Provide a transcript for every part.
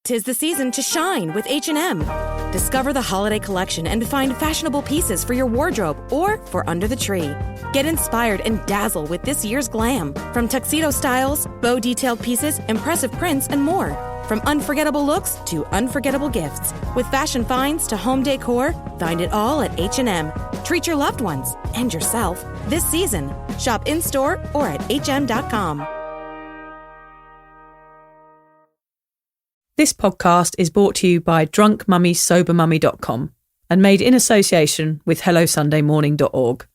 'Tis the season to shine with H&M. Discover the holiday collection and find fashionable pieces for your wardrobe or for under the tree. Get inspired and dazzle with this year's glam. From tuxedo styles, bow detailed pieces, impressive prints, and more. From unforgettable looks to unforgettable gifts. With fashion finds to home decor, find it all at H&M. Treat your loved ones and yourself this season. Shop in-store or at hm.com. This podcast is brought to you by drunkmummysobermummy.com and made in association with HelloSundayMorning.org.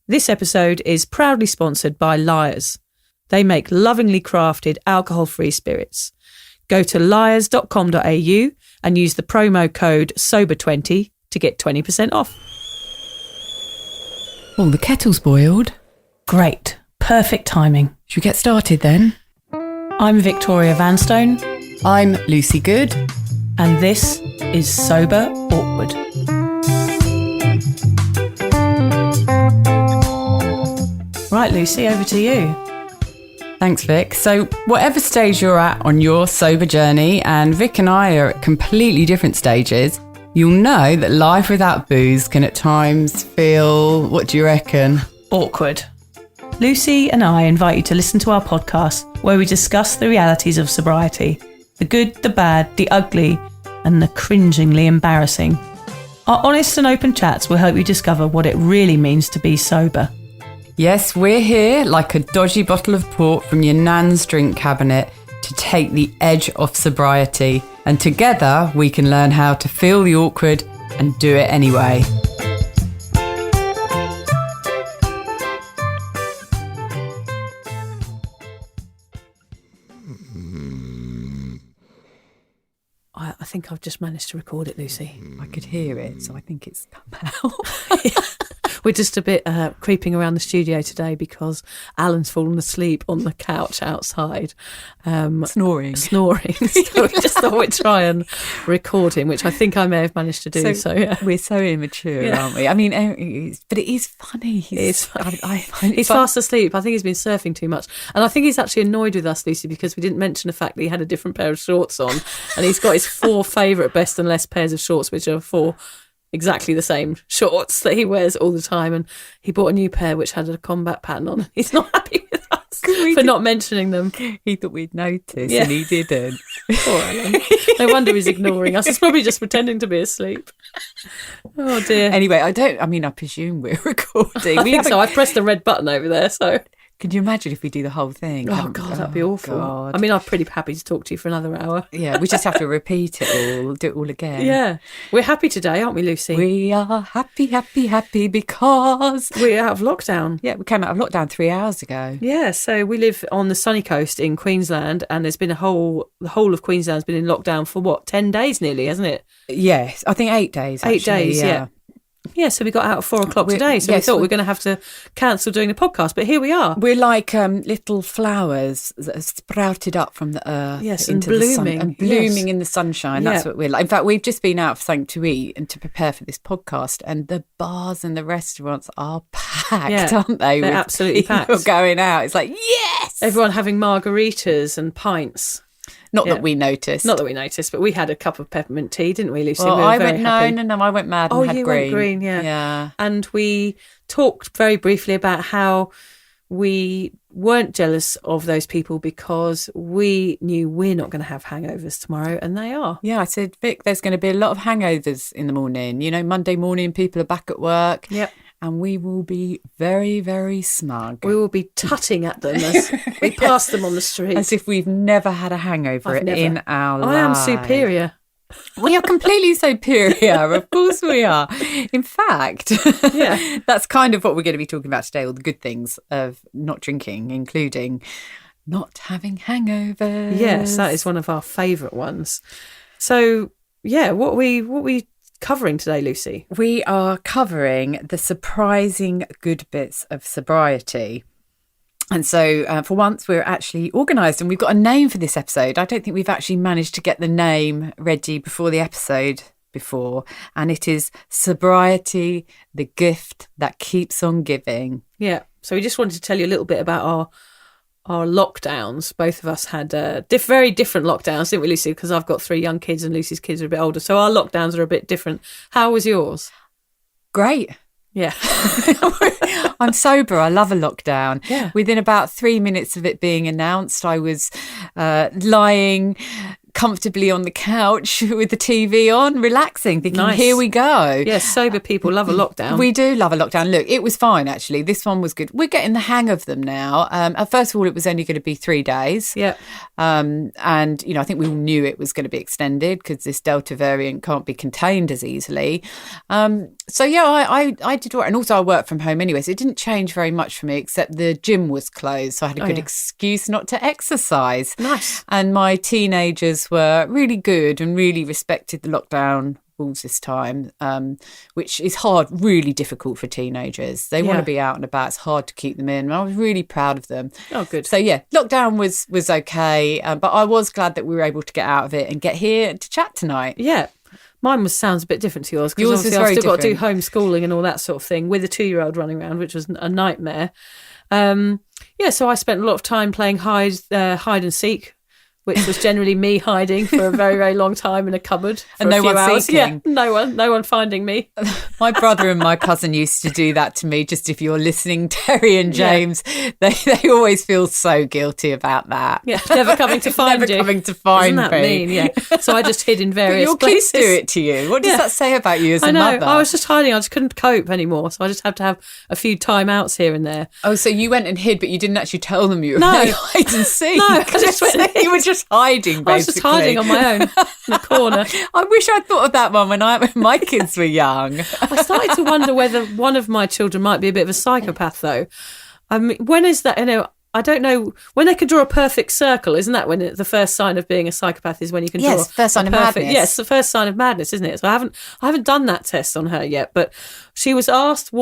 This episode is proudly sponsored by Lyre's. They make lovingly crafted alcohol-free spirits. Go to lyres.com.au and use the promo code SOBER20 to get 20% off. Oh, the kettle's boiled. Great. Perfect timing. Should we get started then? I'm Victoria Vanstone. I'm Lucy Good. And this is Sober Awkward. Right, Lucy, over to you. Thanks, Vic. So whatever stage you're at on your sober journey, and Vic and I are at completely different stages, you'll know that life without booze can at times feel, what do you reckon? Awkward. Lucy and I invite you to listen to our podcast where we discuss the realities of sobriety. The good, the bad, the ugly, and the cringingly embarrassing. Our honest and open chats will help you discover what it really means to be sober. Yes, we're here like a dodgy bottle of port from your nan's drink cabinet to take the edge off sobriety. And together we can learn how to feel the awkward and do it anyway. I think I've just managed to record it, Lucy. I could hear it, so I think it's come out. We're just a bit creeping around the studio today because Alan's fallen asleep on the couch outside. Snoring. So we just thought we'd try and record him, which I think I may have managed to do. So yeah. We're so immature, aren't we? I mean, but it is funny. It's funny. I find it he's fast asleep. I think he's been surfing too much. And I think he's actually annoyed with us, Lucy, because we didn't mention the fact that he had a different pair of shorts on. And he's got his 4 favourite best and less pairs of shorts, which are 4 exactly the same shorts that he wears all the time, and he bought a new pair which had a combat pattern on. He's not happy with us for not mentioning them. He thought we'd notice and he didn't. Poor Alan. No wonder he's ignoring us. He's probably just pretending to be asleep. Oh dear. Anyway, I presume we're recording. I think so. I've pressed the red button over there, so... Can you imagine if we do the whole thing? Oh, God, that'd be awful. God. I mean, I'm pretty happy to talk to you for another hour. Yeah, we just have to repeat it all, do it all again. Yeah. We're happy today, aren't we, Lucy? We are happy because... We're out of lockdown. Yeah, we came out of lockdown 3 hours ago. Yeah, so we live on the sunny coast in Queensland, and there's been the whole of Queensland's been in lockdown for 10 days nearly, hasn't it? Yes, I think 8 days, actually. 8 days, yeah. Yeah, so we got out at 4 o'clock today, so we thought we were going to have to cancel doing the podcast, but here we are. We're like little flowers that have sprouted up from the earth. Yes, into and blooming. The sun, and blooming in the sunshine. That's what we're like. In fact, we've just been out for something to eat and to prepare for this podcast, and the bars and the restaurants are packed, aren't they? They're absolutely packed. Going out. It's like, yes! Everyone having margaritas and pints. Not that we noticed. Not that we noticed, but we had a cup of peppermint tea, didn't we, Lucy? Well, I went mad and had you green. Went green, yeah. Yeah. And we talked very briefly about how we weren't jealous of those people because we knew we're not going to have hangovers tomorrow, and they are. Yeah, I said, Vic, there's going to be a lot of hangovers in the morning. You know, Monday morning, people are back at work. Yep. And we will be very, very smug. We will be tutting at them as we pass them on the street. As if we've never had a hangover in our lives. I am superior. We are completely superior. Of course we are. In fact, that's kind of what we're going to be talking about today, all the good things of not drinking, including not having hangovers. Yes, that is one of our favourite ones. So, yeah, what we covering today, Lucy? We are covering the surprising good bits of sobriety. And so for once, we're actually organised and we've got a name for this episode. I don't think we've actually managed to get the name ready before the episode before. And it is Sobriety, the gift that keeps on giving. Yeah. So we just wanted to tell you a little bit about our lockdowns. Both of us had very different lockdowns, didn't we, Lucy? Because I've got 3 young kids and Lucy's kids are a bit older. So our lockdowns are a bit different. How was yours? Great. Yeah. I'm sober. I love a lockdown. Yeah. Within about 3 minutes of it being announced, I was lying comfortably on the couch with the TV on, relaxing, thinking, here we go. Yes, sober people love a lockdown. We do love a lockdown. Look, it was fine, actually. This one was good. We're getting the hang of them now. First of all, it was only going to be 3 days. Yeah. And, I think we all knew it was going to be extended because this Delta variant can't be contained as easily. So, yeah, I did work. And also I work from home anyway, so it didn't change very much for me, except the gym was closed. So I had a good excuse not to exercise. Nice. And my teenagers were really good and really respected the lockdown rules this time, which is really difficult for teenagers. They want to be out and about. It's hard to keep them in. I was really proud of them. Oh, good. So, yeah, lockdown was okay. But I was glad that we were able to get out of it and get here to chat tonight. Yeah. Mine sounds a bit different to yours. Yours is very I've still got to do different. homeschooling and all that sort of thing with a 2-year-old running around, which was a nightmare. So I spent a lot of time playing hide and seek, which was generally me hiding for a very, very long time in a cupboard. And no one seeking. Yeah, no one finding me. My brother and my cousin used to do that to me. Just if you're listening, Terry and James, they always feel so guilty about that. Yeah, never coming to find you. Never coming to find me. Isn't that mean? Yeah. So I just hid in various your places. Kids do it to you. What does that say about you as a mother? I was just hiding. I just couldn't cope anymore. So I just had to have a few timeouts here and there. Oh, so you went and hid, but you didn't actually tell them you were playing hide and seek. No, I just went and hid. You were just hiding, basically. I was just hiding on my own in the corner. I wish I'd thought of that one when my kids were young. I started to wonder whether one of my children might be a bit of a psychopath, though. I mean, when is that? I don't know. When they can draw a perfect circle, isn't that when the first sign of being a psychopath is when you can draw? Yes, first sign of madness. Yes, the first sign of madness, isn't it? So I haven't done that test on her yet, but she was asked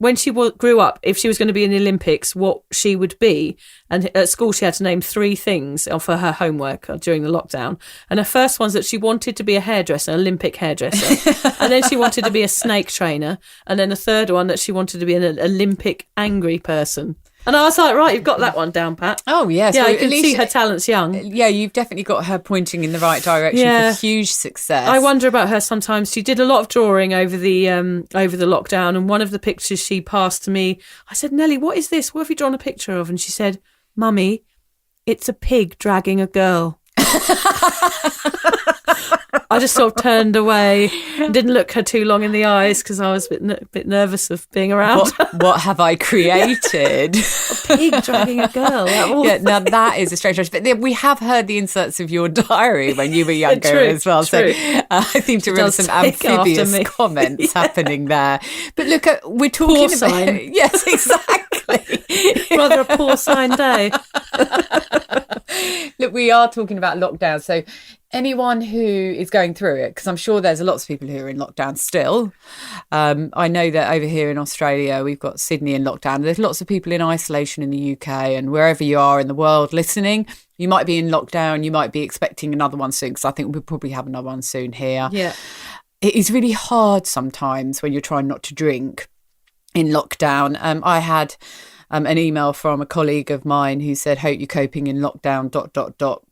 when she grew up, if she was going to be in the Olympics, what she would be. And at school, she had to name 3 things for her homework during the lockdown. And her first one's that she wanted to be a hairdresser, an Olympic hairdresser. And then she wanted to be a snake trainer. And then the third one that she wanted to be an Olympic angry person. And I was like, right, you've got that one down, Pat. Oh, yes. Yeah, well, you can see her talents young. Yeah, you've definitely got her pointing in the right direction for huge success. I wonder about her sometimes. She did a lot of drawing over the lockdown, and one of the pictures she passed to me, I said, Nellie, what is this? What have you drawn a picture of? And she said, Mummy, it's a pig dragging a girl. I just sort of turned away and didn't look her too long in the eyes because I was a bit nervous of being around. What have I created? A pig dragging a girl. Yeah, now that is a strange choice. But we have heard the inserts of your diary when you were younger as well. True. So I seem to remember some amphibious comments happening there. But look, we're talking poor about... sign. Yes, exactly. Rather a porcine day. Look, we are talking about lockdown. So anyone who is going through it, because I'm sure there's lots of people who are in lockdown still. I know that over here in Australia, we've got Sydney in lockdown. There's lots of people in isolation in the UK, and wherever you are in the world listening, you might be in lockdown. You might be expecting another one soon, because I think we'll probably have another one soon here. Yeah. It is really hard sometimes when you're trying not to drink in lockdown. I had an email from a colleague of mine who said, hope you're coping in lockdown, ...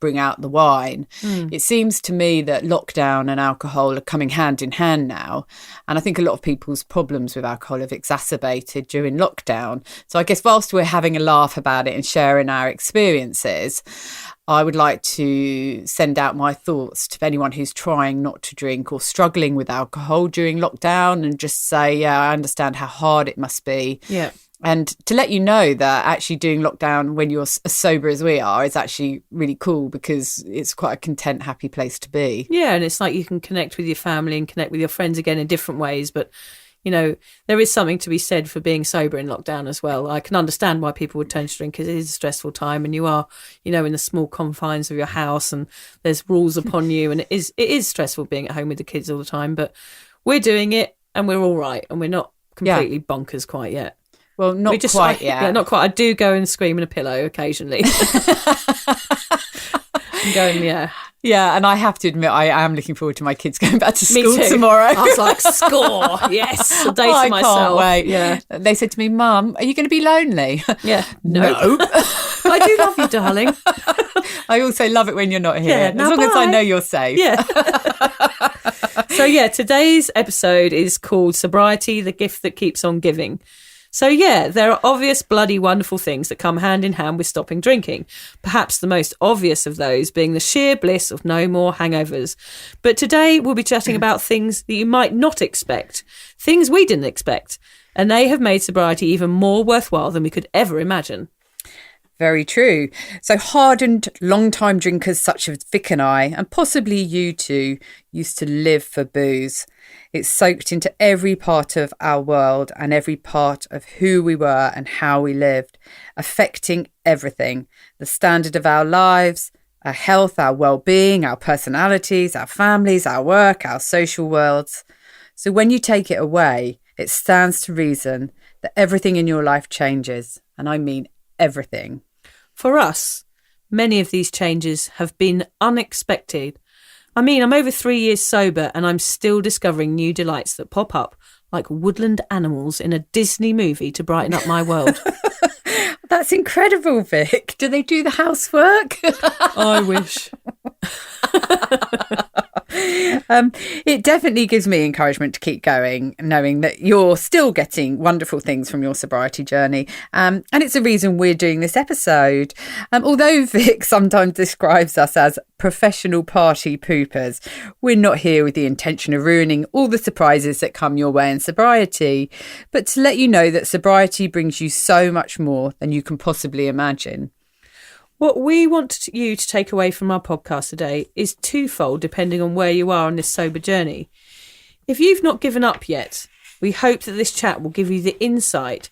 bring out the wine. It seems to me that lockdown and alcohol are coming hand in hand now. And I think a lot of people's problems with alcohol have exacerbated during lockdown. So I guess whilst we're having a laugh about it and sharing our experiences, I would like to send out my thoughts to anyone who's trying not to drink or struggling with alcohol during lockdown, and just say, yeah, I understand how hard it must be. Yeah. And to let you know that actually doing lockdown when you're as sober as we are is actually really cool, because it's quite a content, happy place to be. Yeah, and it's like you can connect with your family and connect with your friends again in different ways. But, you know, there is something to be said for being sober in lockdown as well. I can understand why people would turn to drink, because it is a stressful time and you are, you know, in the small confines of your house and there's rules upon you. And it is stressful being at home with the kids all the time. But we're doing it and we're all right, and we're not completely bonkers quite yet. Well, not quite yet. Yeah, not quite. I do go and scream in a pillow occasionally. I'm going, yeah. Yeah, and I have to admit, I am looking forward to my kids going back to Me school too. tomorrow. I was like, score, yes, a day to I myself. can't wait. Yeah. They said to me, Mum, are you going to be lonely? Yeah. No. I do love you, darling. I also love it when you're not here. Yeah, as now long as I bye. know you're safe. Yeah. So, yeah, today's episode is called Sobriety, the Gift That Keeps on Giving. So, yeah, there are obvious, bloody, wonderful things that come hand in hand with stopping drinking. Perhaps the most obvious of those being the sheer bliss of no more hangovers. But today we'll be chatting about things that you might not expect, things we didn't expect, and they have made sobriety even more worthwhile than we could ever imagine. Very true. So hardened, long-time drinkers such as Vic and I, and possibly you too, used to live for booze. It's soaked into every part of our world and every part of who we were and how we lived, affecting everything, the standard of our lives, our health, our well-being, our personalities, our families, our work, our social worlds. So when you take it away, it stands to reason that everything in your life changes, and I mean everything. For us, many of these changes have been unexpected. I mean, I'm over 3 years sober and I'm still discovering new delights that pop up like woodland animals in a Disney movie to brighten up my world. That's incredible, Vic. Do they do the housework? I wish. It definitely gives me encouragement to keep going, knowing that you're still getting wonderful things from your sobriety journey. And it's a reason we're doing this episode. Although Vic sometimes describes us as professional party poopers, we're not here with the intention of ruining all the surprises that come your way in sobriety, but to let you know that sobriety brings you so much more than you can possibly imagine. What we want you to take away from our podcast today is twofold, depending on where you are on this sober journey. If you've not given up yet, we hope that this chat will give you the insight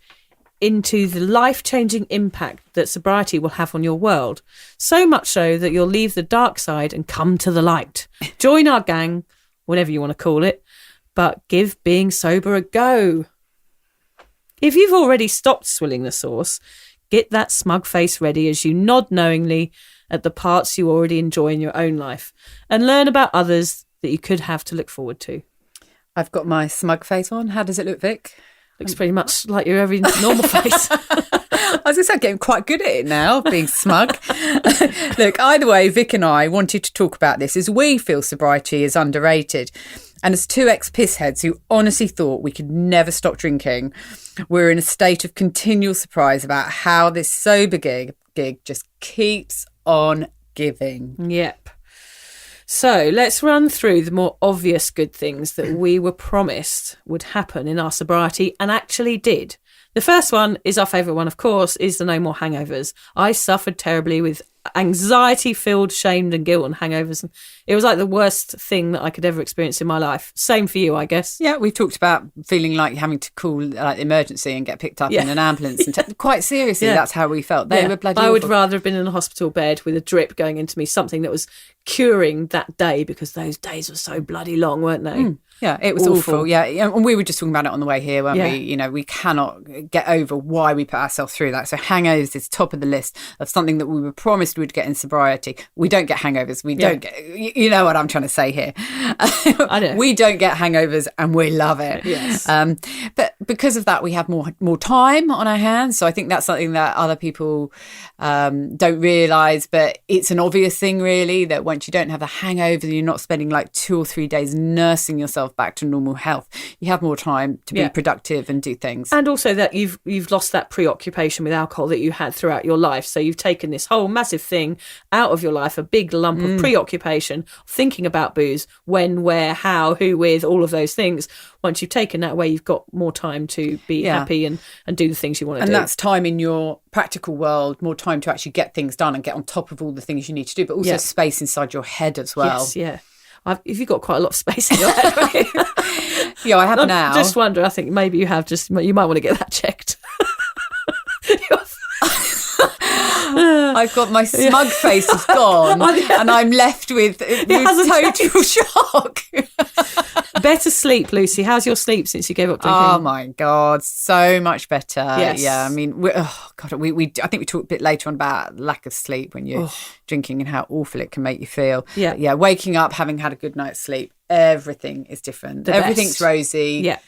into the life-changing impact that sobriety will have on your world, so much so that you'll leave the dark side and come to the light. Join our gang, whatever you want to call it, but give being sober a go. If you've already stopped swilling the sauce, get that smug face ready as you nod knowingly at the parts you already enjoy in your own life and learn about others that you could have to look forward to. I've got my smug face on. How does it look, Vic? Looks pretty much like your every normal face. I was going to say, I'm getting quite good at it now, being smug. Look, either way, Vic and I wanted to talk about this as we feel sobriety is underrated. And as two ex-pissheads who honestly thought we could never stop drinking, we're in a state of continual surprise about how this sober gig just keeps on giving. Yep. So let's run through the more obvious good things that we were promised would happen in our sobriety and actually did. The first one is our favourite one, of course, is the no more hangovers. I suffered terribly with anxiety-filled, shamed and guilt and hangovers. And it was like the worst thing that I could ever experience in my life. Same for you, I guess. Yeah, we've talked about feeling like having to call like emergency and get picked up in an ambulance. And quite seriously, that's how we felt. They were bloody I would awful. rather have been in a hospital bed with a drip going into me, something that was curing that day, because those days were so bloody long, weren't they? Yeah, it was awful. Yeah, and we were just talking about it on the way here, weren't we? You know, we cannot get over why we put ourselves through that. So hangovers is top of the list of something that we were promised we'd get in sobriety. We don't get hangovers. We don't get, you know what I'm trying to say here. I know. We don't get hangovers and we love it. Yes. But because of that, we have more time on our hands. So I think that's something that other people don't realise, but it's an obvious thing really, that once you don't have the hangover, you're not spending like 2 or 3 days nursing yourself back to normal health. You have more time to be productive and do things. And also that you've lost that preoccupation with alcohol that you had throughout your life. So you've taken this whole massive thing out of your life, a big lump of preoccupation, thinking about booze, when, where, how, who with, all of those things. Once you've taken that away, you've got more time to be happy and do the things you want to do. And that's time in your practical world, more time to actually get things done and get on top of all the things you need to do, but also space inside your head as well. Yes, yeah. If you've got quite a lot of space in your head, right? Yeah, I have now. Just wonder, I think maybe you have you might want to get that checked. I've got my smug face is gone, and I'm left with total shock. Better sleep, Lucy. How's your sleep since you gave up drinking? Oh my God, so much better. Yes. Yeah, I mean, I think we talked a bit later on about lack of sleep when you're drinking and how awful it can make you feel. Yeah. But yeah, waking up, having had a good night's sleep, everything is different. Everything's rosy. Yeah.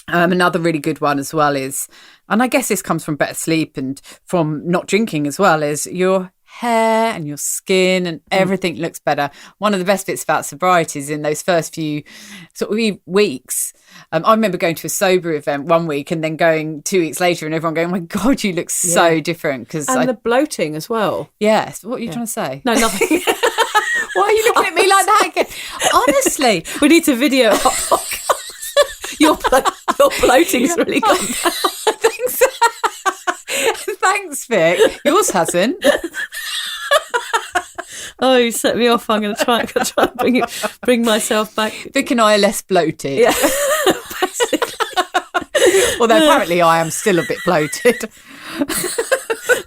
Another really good one as well is, and I guess this comes from better sleep and from not drinking as well, is your hair and your skin and everything looks better. One of the best bits about sobriety is in those first few sort of weeks. I remember going to a sober event one week and then going 2 weeks later and everyone going, oh my God, you look so different. And the bloating as well. Yes. What are you trying to say? No, nothing. Why are you looking at me like that again? Honestly. We need to video our podcast. Your bloating's really gone down. Thanks, Vic. Yours hasn't. Oh, you set me off. I'm going to try and bring myself back. Vic and I are less bloated. Yeah. Although apparently I am still a bit bloated.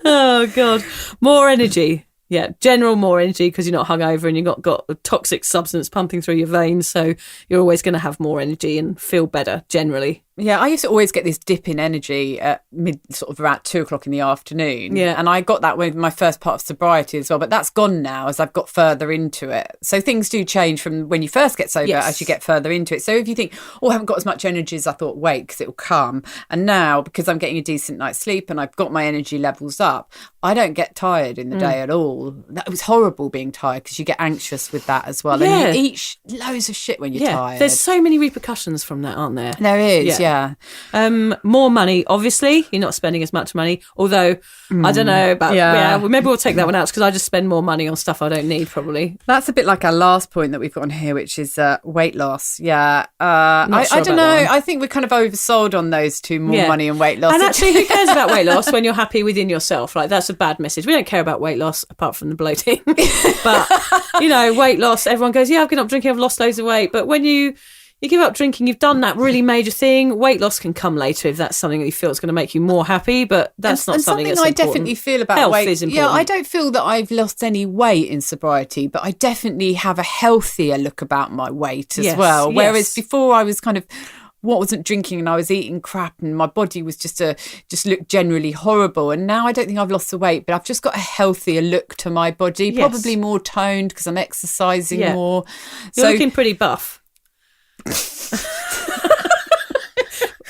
Oh, God. More energy. Yeah, general more energy because you're not hungover and you've got a toxic substance pumping through your veins. So you're always going to have more energy and feel better generally. Yeah, I used to always get this dip in energy at sort of around 2:00 in the afternoon. Yeah. And I got that with my first part of sobriety as well. But that's gone now as I've got further into it. So things do change from when you first get sober as you get further into it. So if you think, I haven't got as much energy as I thought, wait, because it will come. And now, because I'm getting a decent night's sleep and I've got my energy levels up, I don't get tired in the day at all. That was horrible being tired because you get anxious with that as well. Yeah. And you eat loads of shit when you're tired. There's so many repercussions from that, aren't there? There is, yeah. More money, obviously. You're not spending as much money. Although, I don't know about... Yeah, well, maybe we'll take that one out because I just spend more money on stuff I don't need, probably. That's a bit like our last point that we've got on here, which is weight loss. Yeah. I don't know. I think we're kind of oversold on those two, more money and weight loss. And actually, who cares about weight loss when you're happy within yourself? Like, that's a bad message. We don't care about weight loss apart from the bloating. But, weight loss, everyone goes, I've given up drinking, I've lost loads of weight. But when you give up drinking, you've done that really major thing. Weight loss can come later if that's something that you feel is going to make you more happy, but that's not something that's important. I definitely feel about health weight. Is important. Yeah, I don't feel that I've lost any weight in sobriety, but I definitely have a healthier look about my weight as well. Whereas before I was kind of... wasn't drinking and I was eating crap and my body was just looked generally horrible, and now I don't think I've lost the weight, but I've just got a healthier look to my body, probably more toned because I'm exercising more. You're looking pretty buff.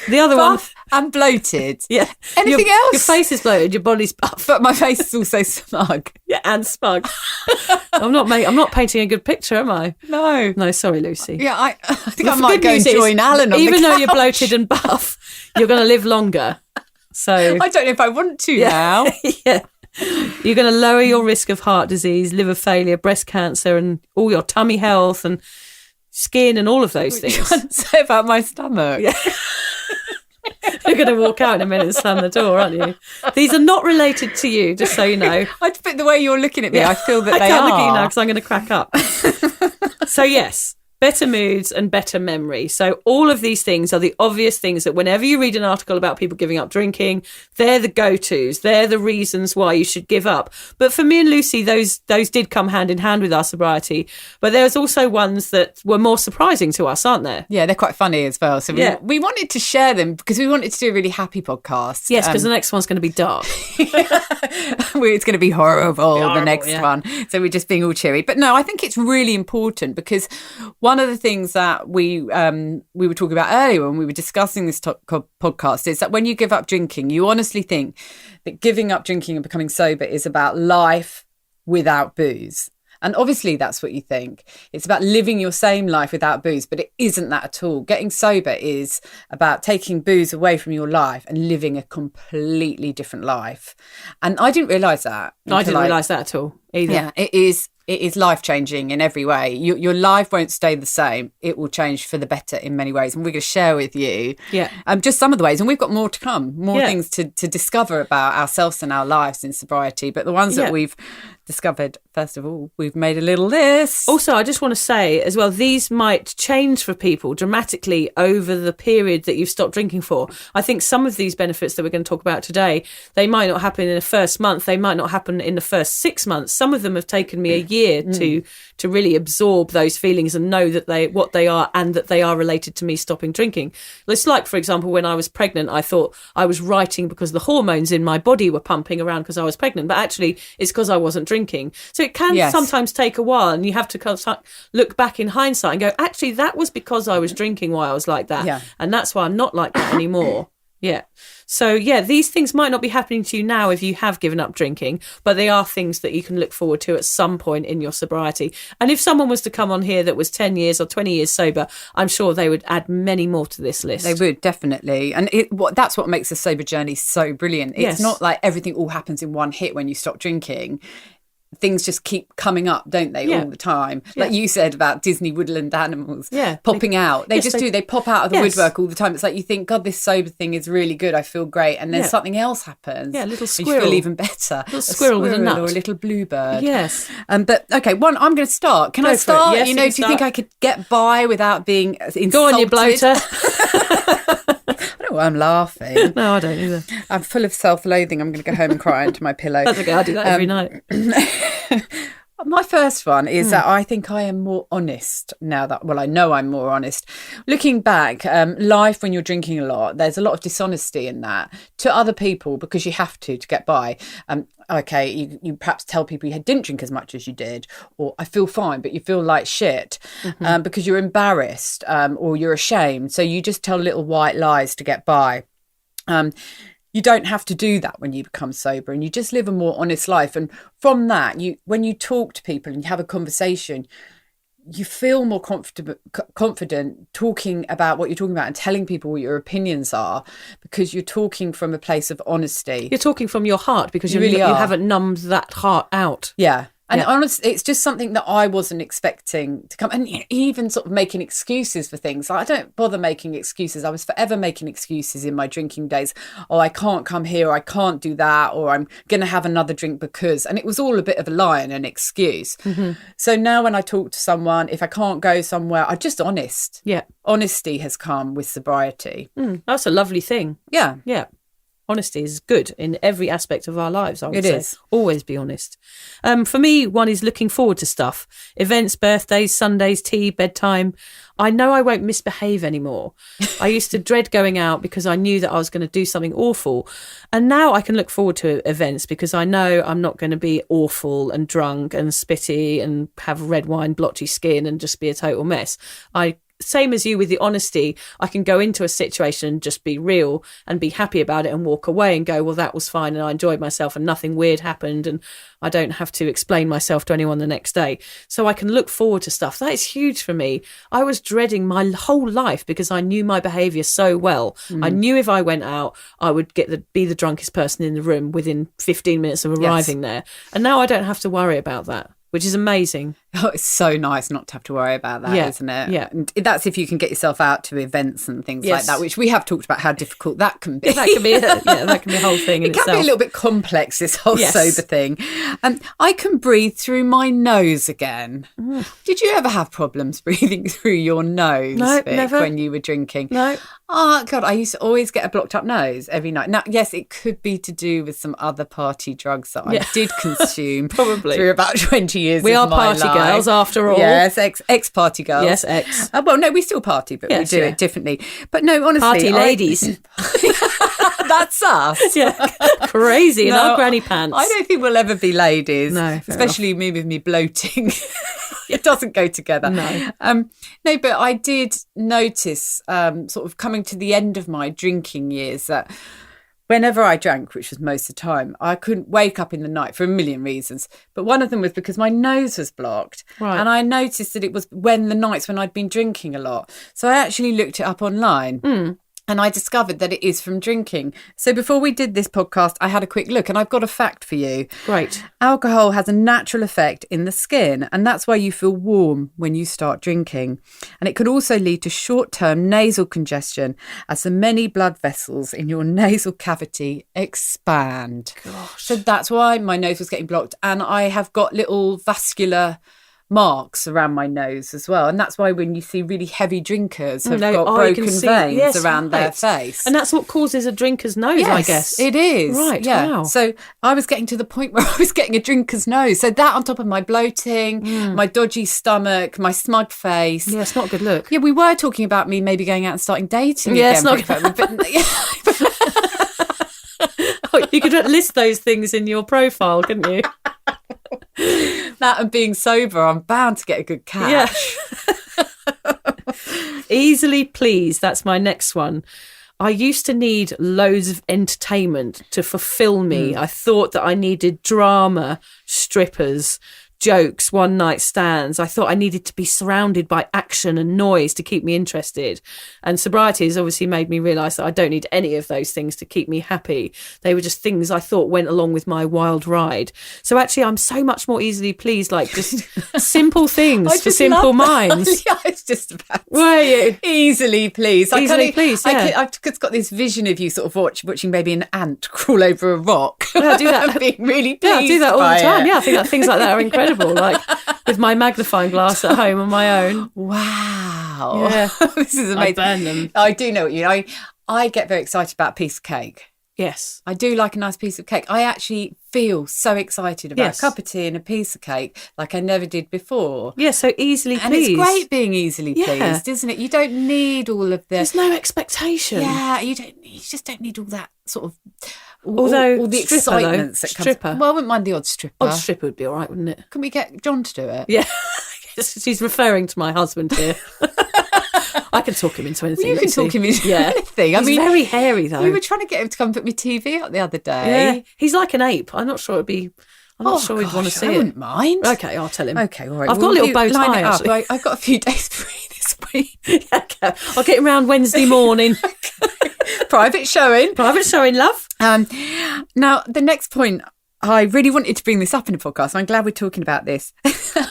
The other buff and bloated. Yeah. Anything else? Your face is bloated, your body's buff. But my face is also smug. Yeah, and smug. I'm not painting a good picture, am I? No, sorry, Lucy. Yeah, I think I might go and join Alan on even the though couch. you're bloated and buff, you're going to live longer. So I don't know if I want to now. Yeah. You're going to lower your risk of heart disease, liver failure, breast cancer, and all your tummy health and skin and all of those things. What are you trying to say about my stomach? Yeah. You're going to walk out in a minute and slam the door, aren't you? These are not related to you, just so you know. But the way you're looking at me, I feel that they are. I can't look at you now because I'm going to crack up. So yes, better moods and better memory. So all of these things are the obvious things that whenever you read an article about people giving up drinking, they're the go-tos. They're the reasons why you should give up. But for me and Lucy, those did come hand in hand with our sobriety. But there's also ones that were more surprising to us, aren't there? Yeah, they're quite funny as well. So we wanted to share them because we wanted to do a really happy podcast. Yes, because the next one's going to be dark. It's going to be horrible, the next one. So we're just being all cheery. But no, I think it's really important because one of the things that we were talking about earlier when we were discussing this podcast is that when you give up drinking, you honestly think that giving up drinking and becoming sober is about life without booze. And obviously that's what you think. It's about living your same life without booze, but it isn't that at all. Getting sober is about taking booze away from your life and living a completely different life. And I didn't realise that. I didn't realise that at all either. Yeah, it is life-changing in every way. Your life won't stay the same. It will change for the better in many ways. And we're going to share with you just some of the ways. And we've got more to come, more things to discover about ourselves and our lives in sobriety. But the ones that we've discovered, first of all, we've made a little list. Also, I just want to say as well, these might change for people dramatically over the period that you've stopped drinking for. I think some of these benefits that we're going to talk about today, they might not happen in the first month. They might not happen in the first 6 months. Some of them have taken me a year to really absorb those feelings and know that what they are and that they are related to me stopping drinking. It's like, for example, when I was pregnant, I thought I was writing because the hormones in my body were pumping around because I was pregnant, but actually it's because I wasn't drinking. So it can sometimes take a while, and you have to kind of look back in hindsight and go, actually, that was because I was drinking why I was like that. Yeah. And that's why I'm not like that anymore. Yeah. So, yeah, these things might not be happening to you now if you have given up drinking, but they are things that you can look forward to at some point in your sobriety. And if someone was to come on here that was 10 years or 20 years sober, I'm sure they would add many more to this list. They would, definitely. And that's what makes the sober journey so brilliant. It's not like everything all happens in one hit when you stop drinking. Things just keep coming up, don't they, all the time? Like you said about Disney woodland animals popping out. They just do. They pop out of the woodwork all the time. It's like you think, God, this sober thing is really good. I feel great. And then something else happens. Yeah, a little squirrel. You feel even better. A little squirrel with a nut. Or a little bluebird. Yes. But, okay, I'm going to start. Can I start? Yes, do you think I could get by without being insulted? Go on, you bloater. I don't know why I'm laughing. No, I don't either. I'm full of self-loathing. I'm going to go home and cry into my pillow. That's okay. I do that every night. My first one is that I think I am more honest now that, I know I'm more honest. Looking back, life when you're drinking a lot, there's a lot of dishonesty in that to other people because you have to get by. Okay, you perhaps tell people you didn't drink as much as you did, or I feel fine, but you feel like shit because you're embarrassed or you're ashamed. So you just tell little white lies to get by. You don't have to do that when you become sober, and you just live a more honest life. And from that, when you talk to people and you have a conversation, you feel more confident talking about what you're talking about and telling people what your opinions are, because you're talking from a place of honesty. You're talking from your heart because you haven't numbed that heart out. Yeah. And honestly, it's just something that I wasn't expecting to come. And even sort of making excuses for things. I don't bother making excuses. I was forever making excuses in my drinking days. Oh, I can't come here, or I can't do that, or I'm going to have another drink because. And it was all a bit of a lie and an excuse. So now when I talk to someone, if I can't go somewhere, I'm just honest. Yeah. Honesty has come with sobriety. That's a lovely thing. Yeah. Yeah. Honesty is good in every aspect of our lives, I would say. It is. Always be honest. For me, one is looking forward to stuff. Events, birthdays, Sundays, tea, bedtime. I know I won't misbehave anymore. I used to dread going out because I knew that I was going to do something awful. And now I can look forward to events because I know I'm not going to be awful and drunk and spitty and have red wine, blotchy skin and just be a total mess. Same as you with the honesty, I can go into a situation and just be real and be happy about it and walk away and go, well, that was fine and I enjoyed myself and nothing weird happened and I don't have to explain myself to anyone the next day. So I can look forward to stuff. That is huge for me. I was dreading my whole life because I knew my behaviour so well. I knew if I went out, I would be the drunkest person in the room within 15 minutes of arriving there. And now I don't have to worry about that, which is amazing. Oh, it's so nice not to have to worry about that, isn't it? Yeah. And that's if you can get yourself out to events and things like that, which we have talked about how difficult that can be. That can be a whole thing in itself. It can be a little bit complex, this whole sober thing. I can breathe through my nose again. Did you ever have problems breathing through your nose, Vic, never. when you were drinking? No. Oh, God, I used to always get a blocked up nose every night. Now, yes, it could be to do with some other party drugs that I did consume probably through about 20 years we of my are party life. Girls after all. Yes, ex-party girls. Yes, ex. Well, no, we still party, but we do it differently. But no, honestly. Party ladies. That's us. Yeah, crazy in our granny pants. I don't think we'll ever be ladies. No. Especially me with me bloating. It doesn't go together. No. No, but I did notice sort of coming to the end of my drinking years that whenever I drank, which was most of the time, I couldn't wake up in the night for a million reasons. But one of them was because my nose was blocked. Right. And I noticed that it was the nights when I'd been drinking a lot. So I actually looked it up online. And I discovered that it is from drinking. So before we did this podcast, I had a quick look and I've got a fact for you. Great. Alcohol has a natural effect in the skin, and that's why you feel warm when you start drinking. And it could also lead to short-term nasal congestion as the many blood vessels in your nasal cavity expand. Gosh. So that's why my nose was getting blocked. And I have got little vascular marks around my nose as well, and that's why when you see really heavy drinkers have got broken veins around their face, and that's what causes a drinker's nose. I guess it is, right. Yeah. Wow. So I was getting to the point where I was getting a drinker's nose, so that on top of my bloating, my dodgy stomach, my smug face. Yeah, it's not a good look. Yeah, we were talking about me maybe going out and starting dating yeah, again. It's not but you could list those things in your profile, couldn't you? That and being sober, I'm bound to get a good catch. Yeah. Easily pleased. That's my next one. I used to need loads of entertainment to fulfill me. I thought that I needed drama, strippers, jokes, one night stands. I thought I needed to be surrounded by action and noise to keep me interested. And sobriety has obviously made me realise that I don't need any of those things to keep me happy. They were just things I thought went along with my wild ride. So actually I'm so much more easily pleased, like just simple things for simple minds. Yeah, it's just about Were you? Easily pleased. Easily pleased, yeah. I've just got this vision of you sort of watching maybe an ant crawl over a rock. Yeah, I do that. And being really pleased. Yeah, I do that all the time. It. Yeah, I think that things like that are incredible. Like with my magnifying glass at home on my own. Wow. Yeah. This is amazing. I burn them. I do know what you know. I get very excited about a piece of cake. Yes. I do like a nice piece of cake. I actually feel so excited about a cup of tea and a piece of cake like I never did before. Yeah, so easily and pleased. And it's great being easily pleased, isn't it? You don't need all of the... There's no expectation. Yeah, you just don't need all that sort of... Although all the stripper, excitement that comes... Stripper. Well, I wouldn't mind the odd stripper. Odd stripper would be all right, wouldn't it? Can we get John to do it? Yeah. She's referring to my husband here. I can talk him into anything. Well, you can talk him into anything. He's very hairy, though. We were trying to get him to come put my TV up the other day. Yeah. He's like an ape. I'm not sure it'd be... I'm not sure we'd want to see it. I wouldn't mind. Okay, I'll tell him. Okay, all right. I've got a little bow tie, actually. I've got a few days free this week. Yeah, okay. I'll get him round Wednesday morning. Private showing. Private showing, love. Now, the next point, I really wanted to bring this up in a podcast. I'm glad we're talking about this.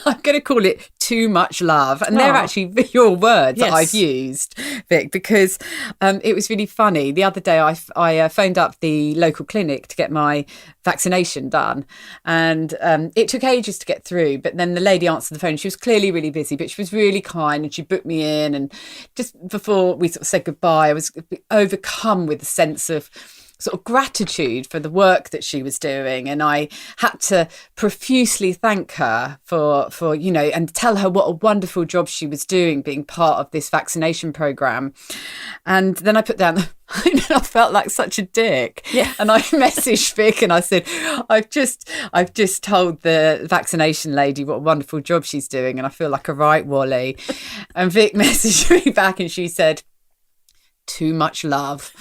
I'm going to call it too much love. And they're actually your words that I've used, Vic, because it was really funny. The other day, I phoned up the local clinic to get my vaccination done. And it took ages to get through. But then the lady answered the phone. She was clearly really busy, but she was really kind and she booked me in. And just before we sort of said goodbye, I was overcome with a sense of sort of gratitude for the work that she was doing, and I had to profusely thank her for and tell her what a wonderful job she was doing being part of this vaccination program. And then I put down the phone and I felt like such a dick. Yeah. And I messaged Vic and I said, I've just told the vaccination lady what a wonderful job she's doing and I feel like a right Wally. And Vic messaged me back and she said, too much love.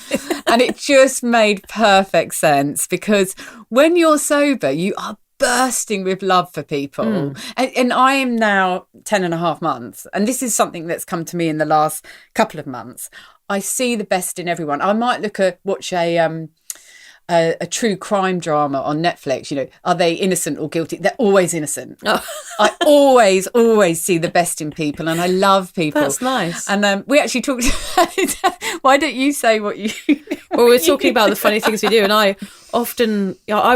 And it just made perfect sense, because when you're sober, you are bursting with love for people. And I am now 10 and a half months. And this is something that's come to me in the last couple of months. I see the best in everyone. I might watch a true crime drama on Netflix. Are they innocent or guilty? They're always innocent. I always see the best in people, and I love people. That's nice. And we actually talked about it. Why don't you say what you... Well, we're talking about the funny things we do, and I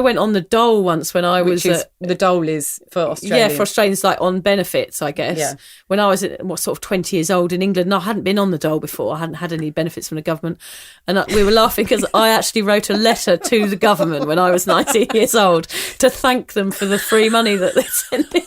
went on the dole once when I was... the dole is for Australians. Yeah, for Australians, like on benefits, I guess. Yeah. When I was sort of 20 years old in England, and I hadn't been on the dole before. I hadn't had any benefits from the government. And we were laughing because I actually wrote a letter to the government when I was 19 years old to thank them for the free money that they sent me.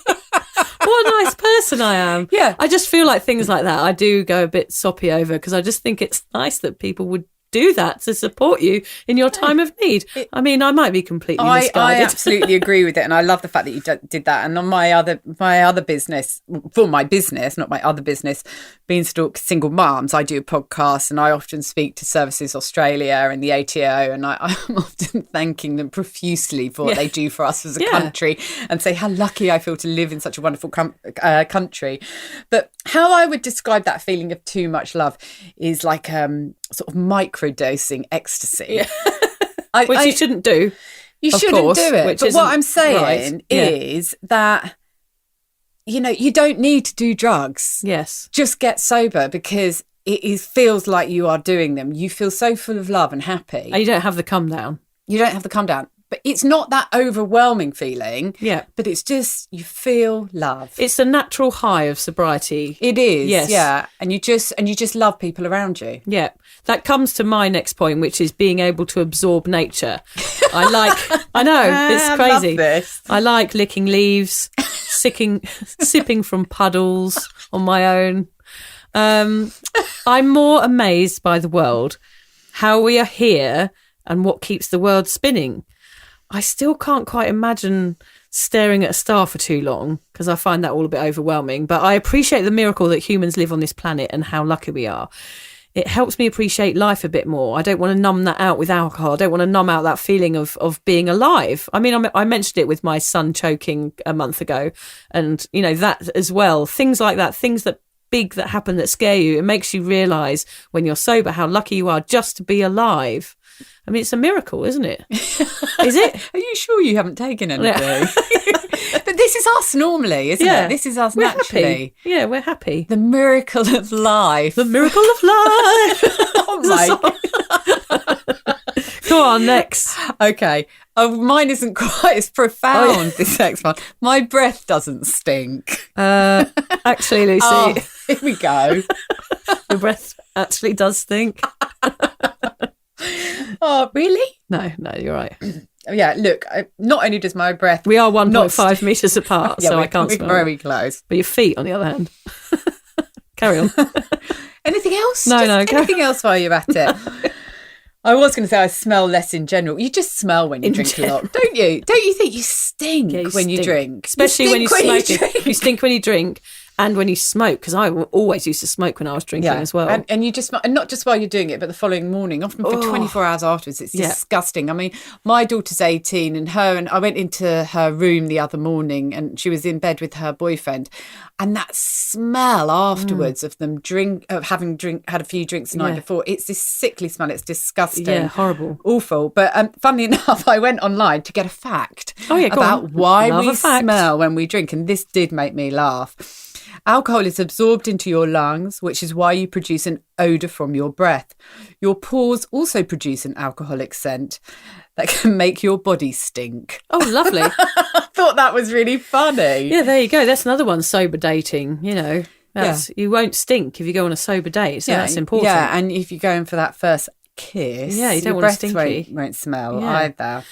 What a nice person I am. Yeah. I just feel like things like that I do go a bit soppy over, because I just think it's nice that people would do that to support you in your time of need. I mean, I might be completely misguided. I absolutely agree with it, and I love the fact that you did that. And on my other business, for my business, not my other business, Beanstalk Single Mums, I do a podcast, and I often speak to Services Australia and the ATO, and I'm often thanking them profusely for what they do for us as a country, and say how lucky I feel to live in such a wonderful country. But how I would describe that feeling of too much love is like sort of microdosing ecstasy. Yeah. Which you shouldn't do. You shouldn't do it. But what I'm saying is that, you don't need to do drugs. Yes. Just get sober, because feels like you are doing them. You feel so full of love and happy. And you don't have the come down. You don't have the come down. But it's not that overwhelming feeling. Yeah. But it's just, you feel love. It's a natural high of sobriety. It is. Yes. Yeah. And you just love people around you. Yeah. That comes to my next point, which is being able to absorb nature. I know, it's crazy. I love this. I like licking leaves, sipping from puddles on my own. I'm more amazed by the world, how we are here and what keeps the world spinning. I still can't quite imagine staring at a star for too long, because I find that all a bit overwhelming. But I appreciate the miracle that humans live on this planet and how lucky we are. It helps me appreciate life a bit more. I don't want to numb that out with alcohol. I don't want to numb out that feeling of being alive. I mean, I mentioned it with my son choking a month ago, and, that as well. Things like that, things that big that happen that scare you. It makes you realise when you're sober how lucky you are just to be alive. I mean, it's a miracle, isn't it? Is it? Are you sure you haven't taken anything? But this is us normally, isn't it? This is us we're naturally. Happy. Yeah, we're happy. The miracle of life. The miracle of life. Oh my. Go on, next. Okay. Mine isn't quite as profound, this next one. My breath doesn't stink. Actually, Lucy. Here we go. Your breath actually does stink. Oh, really? No, you're right. Yeah, look, not only does my breath... We are 1.5 metres apart, so I can't smell. We're very close. But your feet, on the other hand. Carry on. Anything else? No. Anything else while you're at it? I was going to say I smell less in general. You just smell when you drink a lot, don't you? Don't you think you stink when you drink? Especially when you smoke. You stink when you drink and when you smoke, because I always used to smoke when I was drinking as well. And you just, and not just while you're doing it, but the following morning, often for 24 hours afterwards. It's disgusting. I mean, my daughter's 18 and I went into her room the other morning and she was in bed with her boyfriend. And that smell afterwards of them having had a few drinks the night before, it's this sickly smell. It's disgusting. Yeah, horrible. Awful. But funnily enough, I went online to get a fact about why we smell when we drink. And this did make me laugh. Alcohol is absorbed into your lungs, which is why you produce an odour from your breath. Your pores also produce an alcoholic scent that can make your body stink. Oh, lovely. I thought that was really funny. Yeah, there you go. That's another one, sober dating, You won't stink if you go on a sober date, so that's important. Yeah, and if you're going for that first kiss, you don't want to stinky. Won't smell either.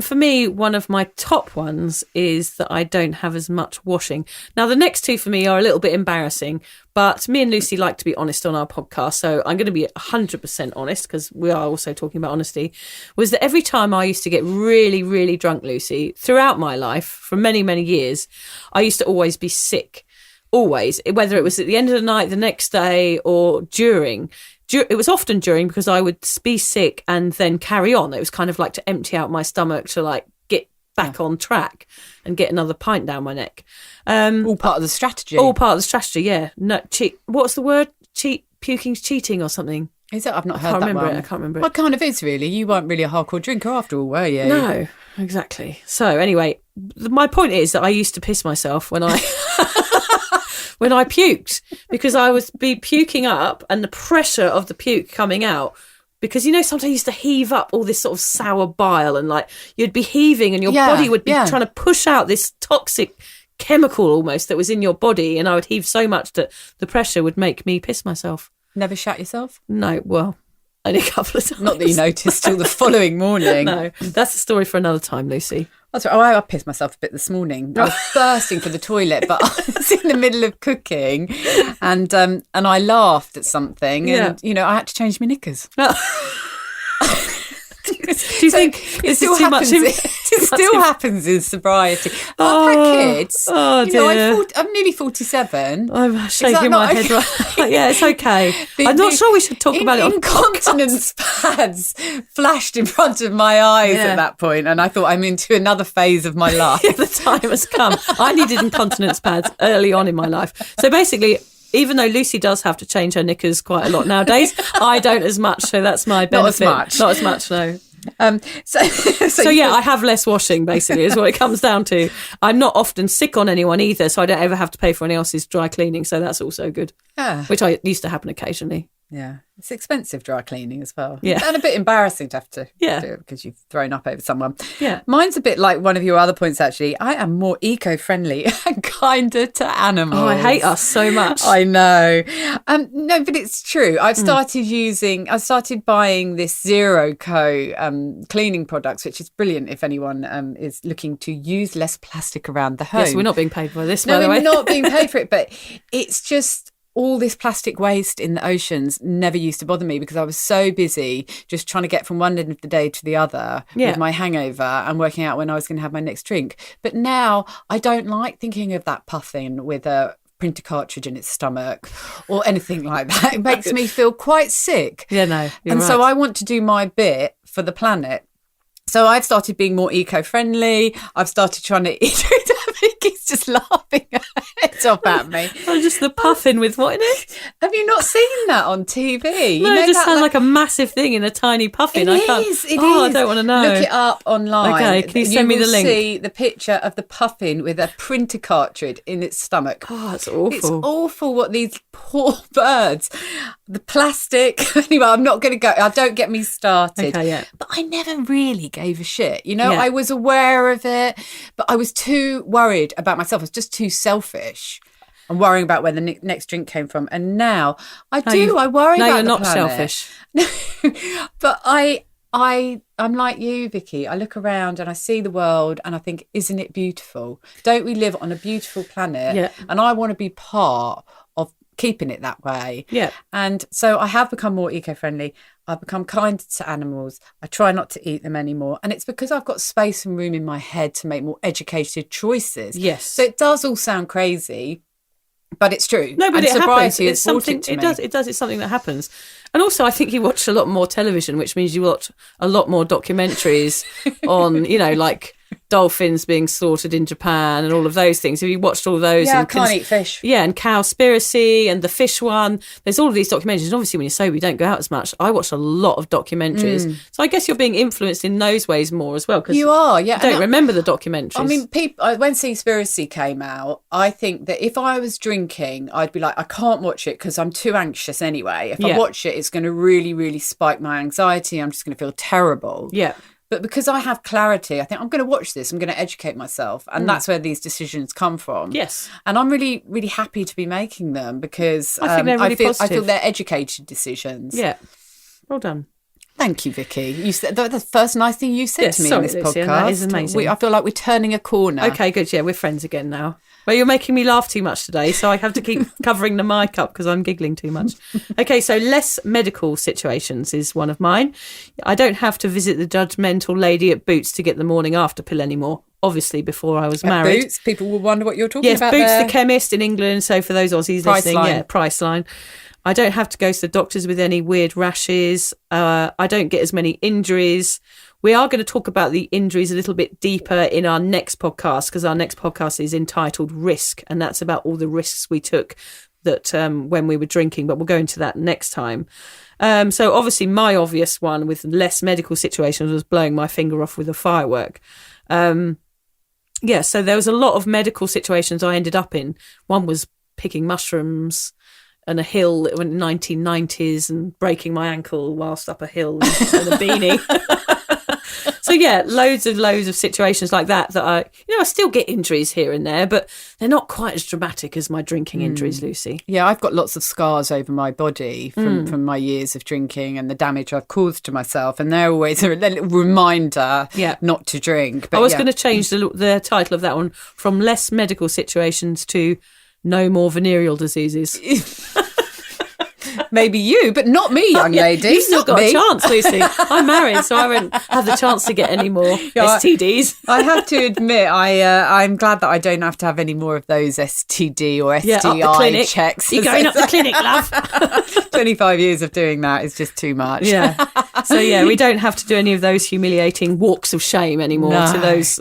For me, one of my top ones is that I don't have as much washing. Now, the next two for me are a little bit embarrassing, but me and Lucy like to be honest on our podcast, so I'm going to be 100% honest, because we are also talking about honesty, was that every time I used to get really, really drunk, Lucy, throughout my life, for many, many years, I used to always be sick. Always, whether it was at the end of the night, the next day, or during. It was often during, because I would be sick and then carry on. It was kind of like to empty out my stomach to get back on track and get another pint down my neck. All part of the strategy. All part of the strategy, yeah. No, what's the word? Puking's cheating or something. Is it? I've not heard that one. I can't remember it. What kind of is, really? You weren't really a hardcore drinker after all, were you? No, exactly. So anyway, my point is that I used to piss myself when I... when I puked, because I would be puking up and the pressure of the puke coming out, because, sometimes I used to heave up all this sort of sour bile and you'd be heaving and your body would be trying to push out this toxic chemical almost that was in your body, and I would heave so much that the pressure would make me piss myself. Never shat yourself? No, well, only a couple of times. Not that you noticed till the following morning. No, that's a story for another time, Lucy. That's right. I pissed myself a bit this morning. I was bursting for the toilet, but I was in the middle of cooking, and I laughed at something, and I had to change my knickers. Do you think it still happens? It still happens in sobriety. I've had kids. Oh dear! I'm nearly 47. I'm shaking my head. Right. Yeah, it's okay. I'm not sure we should talk about it on incontinence pads flashed in front of my eyes at that point, and I thought, I'm into another phase of my life. The time has come. I needed incontinence pads early on in my life. So basically, Even though Lucy does have to change her knickers quite a lot nowadays, I don't as much. So that's my benefit. Not as much, no. So yeah, I have less washing, basically, is what it comes down to. I'm not often sick on anyone either, so I don't ever have to pay for anyone else's dry cleaning. So that's also good, which I used to happen occasionally. Yeah, it's expensive dry cleaning as well. Yeah, and a bit embarrassing to have to do it because you've thrown up over someone. Yeah, mine's a bit like one of your other points. Actually, I am more eco-friendly and kinder to animals. Oh, I hate us so much. I know. No, but it's true. I've started buying this Zero Co cleaning products, which is brilliant if anyone is looking to use less plastic around the home. Yes, we're not being paid for this. No, by the way. we're not being paid for it, but it's just. All this plastic waste in the oceans never used to bother me because I was so busy just trying to get from one end of the day to the other with my hangover and working out when I was going to have my next drink. But now I don't like thinking of that puffin with a printer cartridge in its stomach or anything like that. It makes me feel quite sick. Yeah, no. And so I want to do my bit for the planet. So I've started being more eco-friendly. I've started trying to eat. Vicky's just laughing her head off at me. Oh, just the puffin with what in it? Have you not seen that on TV? No, it just sounds like a massive thing in a tiny puffin. It is. I don't want to know. Look it up online. Okay, can you send me the link? You will see the picture of the puffin with a printer cartridge in its stomach. Oh, that's awful. It's awful what these poor birds, the plastic. Anyway, I'm not going to go. Don't get me started. Okay, yeah. But I never really gave a shit. You know, I was aware of it, but I was too worried about myself. I was just too selfish. I'm worrying about where the next drink came from. And now I worry about the planet. No, you're not selfish. But I'm like you, Vicky. I look around and I see the world and I think, isn't it beautiful? Don't we live on a beautiful planet? Yeah. And I want to be part of keeping it that way. Yeah. And so I have become more eco-friendly. I've become kinder to animals. I try not to eat them anymore. And it's because I've got space and room in my head to make more educated choices. Yes. So it does all sound crazy, but it's true. No, but and it happens. It's something. It does. It's something that happens. And also, I think you watch a lot more television, which means you watch a lot more documentaries on, like dolphins being slaughtered in Japan and all of those things. Have you watched all those? Yeah, I can't eat fish. Yeah, and Cowspiracy and the fish one. There's all of these documentaries. And obviously, when you're sober, you don't go out as much. I watch a lot of documentaries. So I guess you're being influenced in those ways more as well. You are, yeah. I don't remember the documentaries. I mean, when Seaspiracy came out, I think that if I was drinking, I'd be like, I can't watch it because I'm too anxious anyway. If I watch it, it's going to really, really spike my anxiety. I'm just going to feel terrible. Yeah. But because I have clarity, I think I'm going to watch this. I'm going to educate myself. And that's where these decisions come from. Yes. And I'm really, really happy to be making them because I think they're really positive. I feel they're educated decisions. Yeah. Well done. Thank you, Vicky. You said the first nice thing you said to me in this Lucy, podcast. That is amazing. I feel like we're turning a corner. Okay, good. Yeah, we're friends again now. Well, you're making me laugh too much today, so I have to keep covering the mic up because I'm giggling too much. Okay, so less medical situations is one of mine. I don't have to visit the judgmental lady at Boots to get the morning after pill anymore. Obviously, before I was married. Boots, people will wonder what you're talking about. Yes, Boots there. The chemist in England. So for those Aussies listening, Priceline. I don't have to go to the doctors with any weird rashes. I don't get as many injuries. We are going to talk about the injuries a little bit deeper in our next podcast because our next podcast is entitled Risk, and that's about all the risks we took that when we were drinking, but we'll go into that next time. So obviously my obvious one with less medical situations was blowing my finger off with a firework. So there was a lot of medical situations I ended up in. One was picking mushrooms and a hill in the 1990s and breaking my ankle whilst up a hill in a beanie. So yeah, loads of situations like that I still get injuries here and there, but they're not quite as dramatic as my drinking injuries, Lucy. Yeah, I've got lots of scars over my body from my years of drinking and the damage I've caused to myself, and they're always a little reminder not to drink. But I was going to change the title of that one from less medical situations to no more venereal diseases. Maybe you, but not me, young lady. You've still not got me. a chance, Lucy. I'm married, so I won't have the chance to get any more STDs. I have to admit, I'm glad that I don't have to have any more of those STD or STI checks. You're going up the clinic, love. 25 years of doing that is just too much. Yeah. So we don't have to do any of those humiliating walks of shame anymore to those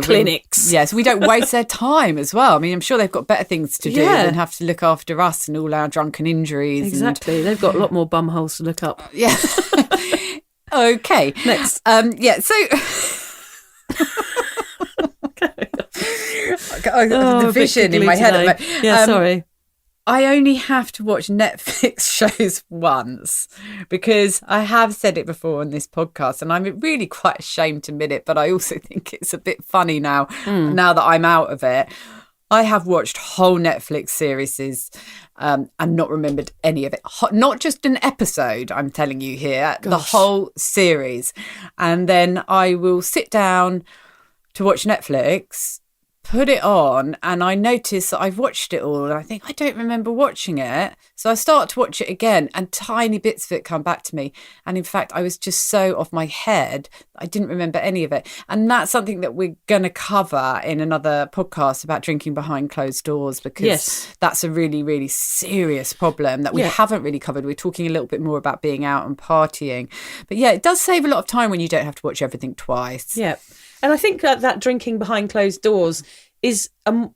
clinics. Yes, we don't waste their time as well. I mean, I'm sure they've got better things to do than have to look after us and all our drunken injuries. Exactly. They've got a lot more bum holes to look up. Yeah. Okay. Next. So the vision in my head. Sorry. I only have to watch Netflix shows once because I have said it before on this podcast and I'm really quite ashamed to admit it, but I also think it's a bit funny now that I'm out of it. I have watched whole Netflix series and not remembered any of it. Not just an episode, I'm telling you here, the whole series. And then I will sit down to watch Netflix, put it on, and I notice that I've watched it all and I think I don't remember watching it. So I start to watch it again and tiny bits of it come back to me. And in fact, I was just so off my head, I didn't remember any of it. And that's something that we're going to cover in another podcast about drinking behind closed doors, because that's a really, really serious problem that we haven't really covered. We're talking a little bit more about being out and partying. But yeah, it does save a lot of time when you don't have to watch everything twice. Yeah. And I think that drinking behind closed doors is,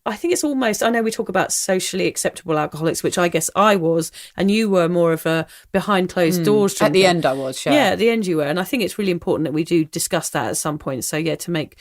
I think it's almost, I know we talk about socially acceptable alcoholics, which I guess I was, and you were more of a behind closed doors drinker. At the end I was, yeah. Yeah, at the end you were. And I think it's really important that we do discuss that at some point. So yeah, to make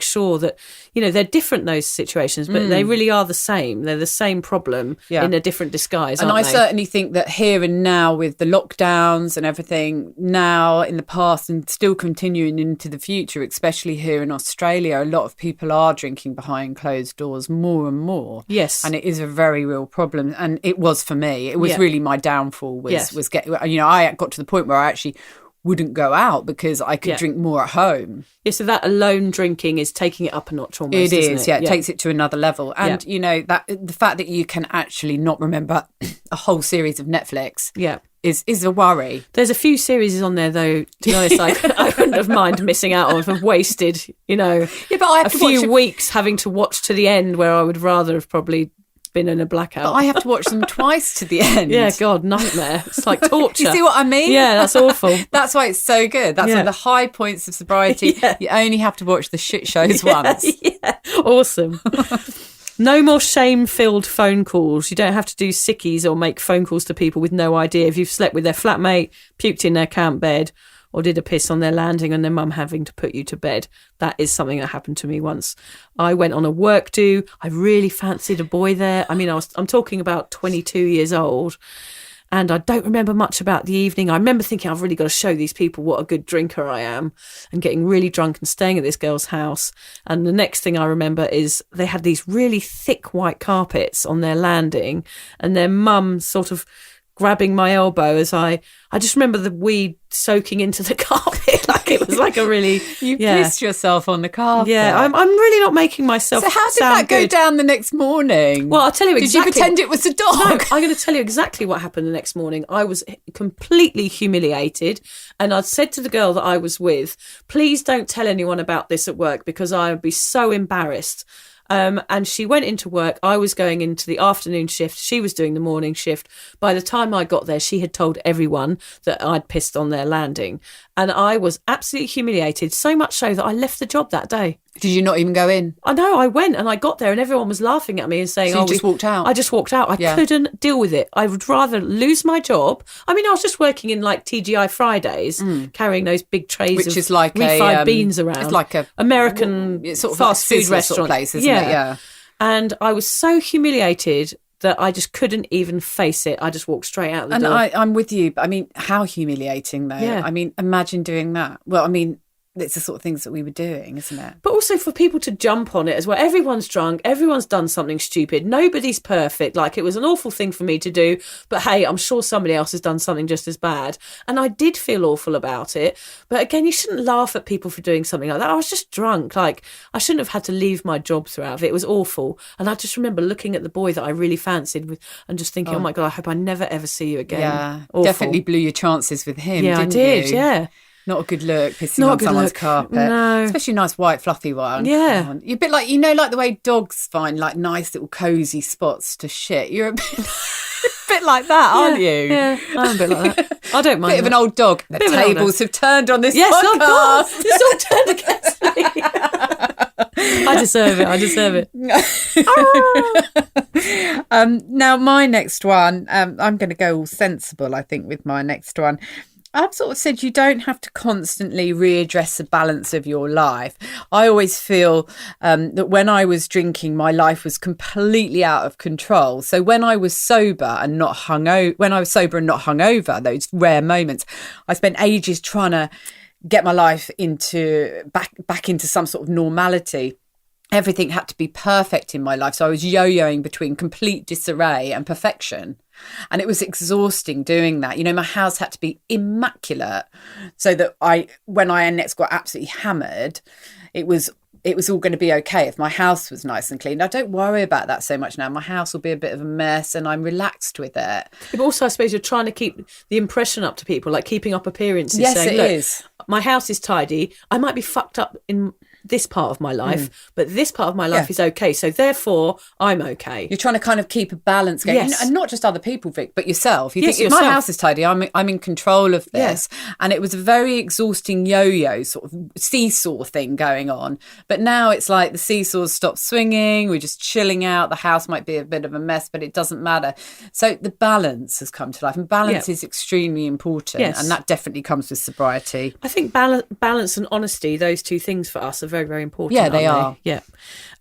sure that, they're different, those situations, but they really are the same. They're the same problem in a different disguise, and aren't they? Certainly think that here and now, with the lockdowns and everything now, in the past and still continuing into the future, especially here in Australia, a lot of people are drinking behind closed doors more and more. Yes. And it is a very real problem. And it was for me. It was really my downfall was getting, I got to the point where I actually wouldn't go out because I could drink more at home. Yeah, so that alone drinking is taking it up a notch almost, isn't it? Yeah, it takes it to another level. And, that the fact that you can actually not remember a whole series of Netflix is a worry. There's a few series on there, though, to be honest, I wouldn't have mind missing out on if I've wasted, but I have a few weeks having to watch to the end where I would rather have probably been in a blackout. But I have to watch them twice to the end. Yeah, God, nightmare. It's like torture. You see what I mean? Yeah, that's awful. That's why it's so good. That's one of the high points of sobriety. Yeah. You only have to watch the shit shows once. Yeah, awesome. No more shame-filled phone calls. You don't have to do sickies or make phone calls to people with no idea if you've slept with their flatmate, puked in their camp bed, or did a piss on their landing and their mum having to put you to bed. That is something that happened to me once. I went on a work do. I really fancied a boy there. I mean, I'm talking about 22 years old. And I don't remember much about the evening. I remember thinking, I've really got to show these people what a good drinker I am, and getting really drunk and staying at this girl's house. And the next thing I remember is they had these really thick white carpets on their landing, and their mum sort of grabbing my elbow as I just remember the weed soaking into the carpet. Like it was like a really... You pissed yourself on the carpet. Yeah, I'm really not making myself So how did that go down the next morning? Well, I'll tell you exactly. Did you pretend it was a dog? No, I'm going to tell you exactly what happened the next morning. I was completely humiliated, and I'd said to the girl that I was with, please don't tell anyone about this at work because I would be so embarrassed. And she went into work. I was going into the afternoon shift. She was doing the morning shift. By the time I got there, she had told everyone that I'd pissed on their landing. And I was absolutely humiliated, so much so that I left the job that day. Did you not even go in? I know, I went and I got there and everyone was laughing at me and saying, so you just walked out? I just walked out. I couldn't deal with it. I would rather lose my job. I mean, I was just working in like TGI Fridays, carrying those big trays which of is like refried beans around. It's like a American sort of fast food restaurant sort of place, isn't it? Yeah. And I was so humiliated that I just couldn't even face it. I just walked straight out the door. And I'm with you. I mean, how humiliating though. Yeah. I mean, imagine doing that. Well, I mean, it's the sort of things that we were doing, isn't it? But also for people to jump on it as well. Everyone's drunk. Everyone's done something stupid. Nobody's perfect. Like, it was an awful thing for me to do. But hey, I'm sure somebody else has done something just as bad. And I did feel awful about it. But again, you shouldn't laugh at people for doing something like that. I was just drunk. Like, I shouldn't have had to leave my job throughout it. It was awful. And I just remember looking at the boy that I really fancied and just thinking, oh my God, I hope I never ever see you again. Yeah, Awful. definitely blew your chances with him, Yeah, didn't I did, you? yeah. Not a good look, pissing Not a on good someone's look. carpet. No. Especially a nice white fluffy one. Yeah. Come on. You're a bit like, you know, like the way dogs find like nice little cosy spots to shit. You're a bit, bit like that, aren't you? Yeah, I'm a bit like that. I don't mind. Bit of an old dog. The tables have turned on this yes, podcast. Oh God, it's all turned against me. I deserve it. Now, my next one, I'm going to go all sensible, I think, with my next one. I've sort of said you don't have to constantly readdress the balance of your life. I always feel that when I was drinking, my life was completely out of control. So when I was sober and not hungover, those rare moments, I spent ages trying to get my life back into some sort of normality. Everything had to be perfect in my life. So I was yo-yoing between complete disarray and perfection. And it was exhausting doing that. You know, my house had to be immaculate so that when I next got absolutely hammered, it was all going to be okay if my house was nice and clean. I don't worry about that so much now. My house will be a bit of a mess and I'm relaxed with it. Yeah, but also, I suppose you're trying to keep the impression up to people, like keeping up appearances. Yes, saying, it is. My house is tidy. I might be fucked up in this part of my life, but this part of my life is okay. So therefore, I'm okay. You're trying to kind of keep a balance going. Yes. And not just other people, Vic, but yourself. You Yes, think, if my house is tidy, I'm in control of this. Yeah. And it was a very exhausting yo-yo sort of seesaw thing going on. But now it's like the seesaws stop swinging. We're just chilling out. The house might be a bit of a mess, but it doesn't matter. So the balance has come to life. And balance is extremely important. Yes. And that definitely comes with sobriety. I think balance and honesty, those two things for us are very, very important. Yeah, they are. Yeah.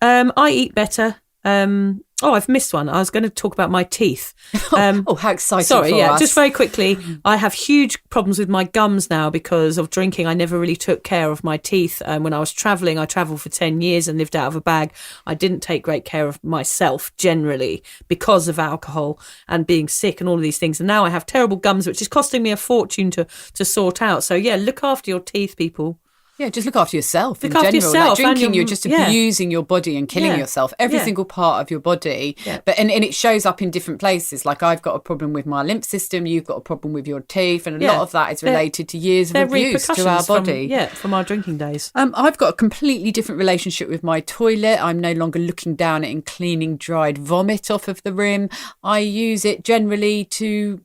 I eat better. I've missed one. I was going to talk about my teeth. How exciting. Sorry, for yeah, us. just very quickly. I have huge problems with my gums now because of drinking. I never really took care of my teeth. When I was travelling, I travelled for 10 years and lived out of a bag. I didn't take great care of myself generally because of alcohol and being sick and all of these things. And now I have terrible gums, which is costing me a fortune to sort out. So, yeah, look after your teeth, people. Yeah, just look after yourself. Look in after general. yourself. Like drinking, you're just abusing your body and killing yourself. Every single part of your body. Yeah. But and it shows up in different places. Like I've got a problem with my lymph system. You've got a problem with your teeth, and a lot of that is related to years of abuse to our body. From our drinking days. I've got a completely different relationship with my toilet. I'm no longer looking down it and cleaning dried vomit off of the rim. I use it generally to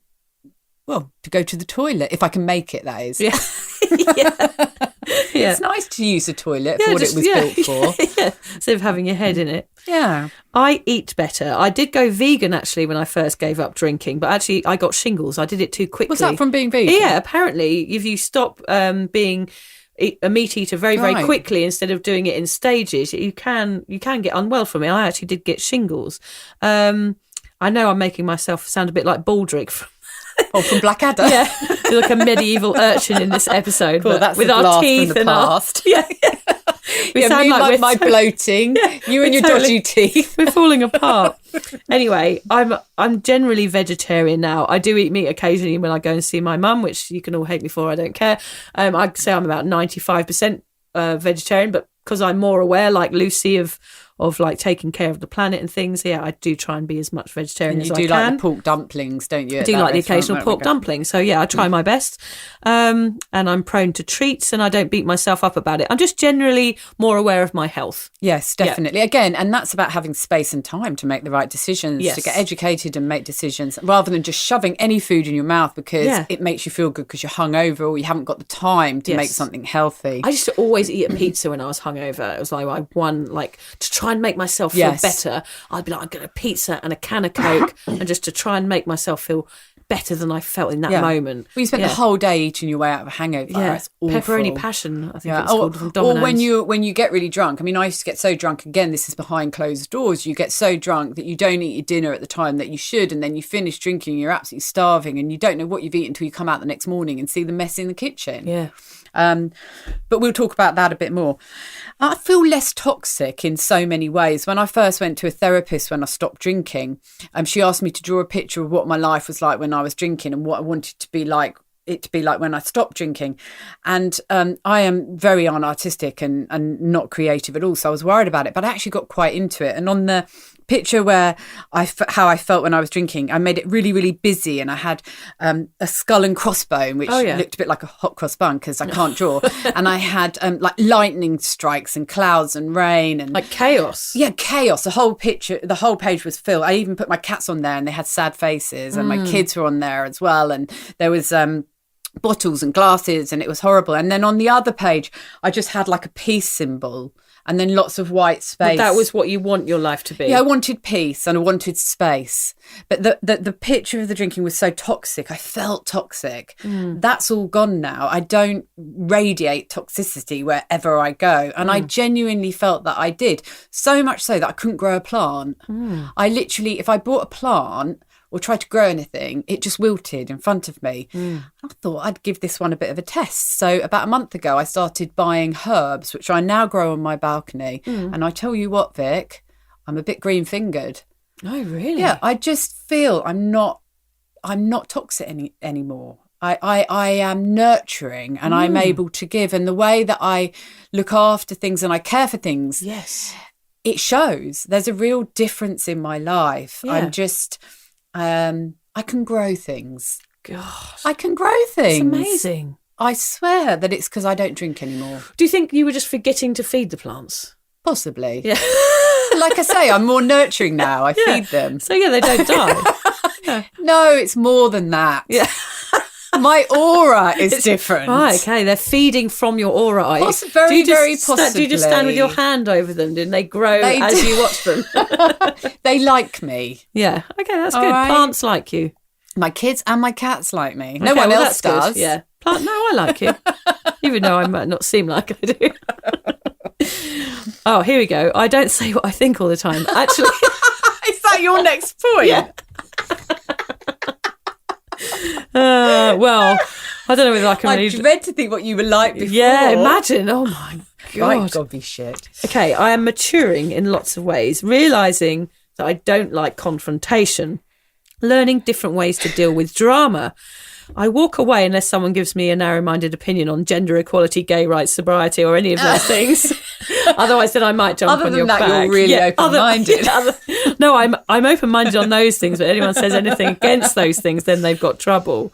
go to the toilet if I can make it. That is. Yeah. It's nice to use a toilet for what it was built for. Yeah, instead of having your head in it. Yeah. I eat better. I did go vegan actually when I first gave up drinking, but actually I got shingles. I did it too quickly. Was that from being vegan? Yeah, apparently if you stop being a meat eater very, very quickly instead of doing it in stages, you can get unwell from it. I actually did get shingles. I know I'm making myself sound a bit like Baldrick from Blackadder. Yeah, like a medieval urchin in this episode, well, but with our teeth and past. We sound like my bloating. You and your dodgy teeth. We're falling apart. Anyway, I'm generally vegetarian now. I do eat meat occasionally when I go and see my mum, which you can all hate me for. I don't care. I'd say I'm about 95% vegetarian, but because I'm more aware, like Lucy, of like taking care of the planet and things, I do try and be as much vegetarian as I can. You do like the pork dumplings, don't you? I do like the occasional pork dumpling. So I try my best. And I'm prone to treats and I don't beat myself up about it. I'm just generally more aware of my health. Yes, definitely. Yeah. Again, and that's about having space and time to make the right decisions, yes. to get educated and make decisions, rather than just shoving any food in your mouth because it makes you feel good because you're hungover or you haven't got the time to make something healthy. I used to always eat a pizza when I was hungover. It was like to try and make myself feel better. I'd be like, I'm going to pizza and a can of Coke and just to try and make myself feel better than I felt in that moment. Well, you spent the whole day eating your way out of a hangover. Yeah, it's awful. Pepperoni passion, I think it's called, from Domino's. Or when you get really drunk. I mean, I used to get so drunk, again, this is behind closed doors, you get so drunk that you don't eat your dinner at the time that you should, and then you finish drinking, you're absolutely starving, and you don't know what you've eaten until you come out the next morning and see the mess in the kitchen. Yeah. But we'll talk about that a bit more. I feel less toxic in so many ways. When I first went to a therapist when I stopped drinking, she asked me to draw a picture of what my life was like when I was drinking and what I wanted to be like when I stopped drinking. And I am very unartistic and not creative at all. So I was worried about it, but I actually got quite into it. And on the picture where how I felt when I was drinking, I made it really, really busy, and I had a skull and crossbone, which looked a bit like a hot cross bun because I can't draw. And I had like lightning strikes and clouds and rain and like chaos. Yeah, chaos. The whole page was filled. I even put my cats on there, and they had sad faces, and my kids were on there as well. And there was bottles and glasses, and it was horrible. And then on the other page, I just had like a peace symbol. And then lots of white space. But that was what you want your life to be. Yeah, I wanted peace and I wanted space. But the picture of the drinking was so toxic. I felt toxic. That's all gone now. I don't radiate toxicity wherever I go. And I genuinely felt that I did. So much so that I couldn't grow a plant. I literally, if I bought a plant or tried to grow anything, it just wilted in front of me. I thought I'd give this one a bit of a test. So about a month ago, I started buying herbs, which I now grow on my balcony. And I tell you what, Vic, I'm a bit green-fingered. Oh, really? Yeah, I just feel I'm not toxic anymore. I am nurturing, and I'm able to give. And the way that I look after things and I care for things, yes, it shows. There's a real difference in my life. Yeah. I'm just... I can grow things. Gosh. I can grow things. It's amazing. I swear that it's because I don't drink anymore. Do you think you were just forgetting to feed the plants? Possibly. Yeah. Like I say, I'm more nurturing now. I feed them. So, they don't die. No, it's more than that. Yeah. My aura is different. Right, okay. They're feeding from your aura. Very possibly. Do you just stand with your hand over them? Didn't they grow as you watch them? They like me. Yeah. Okay, that's All good. right. Plants like you. My kids and my cats like me. Okay, No one else that's does. Good. Yeah. No, I like you. Even though I might not seem like I do. Oh, here we go. I don't say what I think all the time. Actually. Is that your next point? Yeah. Well, I don't know whether I can I dread to think what you were like before. Yeah, imagine. Oh my God. Right, God be shit. Okay, I am maturing in lots of ways, realising that I don't like confrontation, learning different ways to deal with drama. I walk away unless someone gives me a narrow-minded opinion on gender equality, gay rights, sobriety, or any of those things. Otherwise, then I might jump on your back. Other than that, you're really open-minded. No, I'm open-minded on those things, but anyone says anything against those things, then they've got trouble.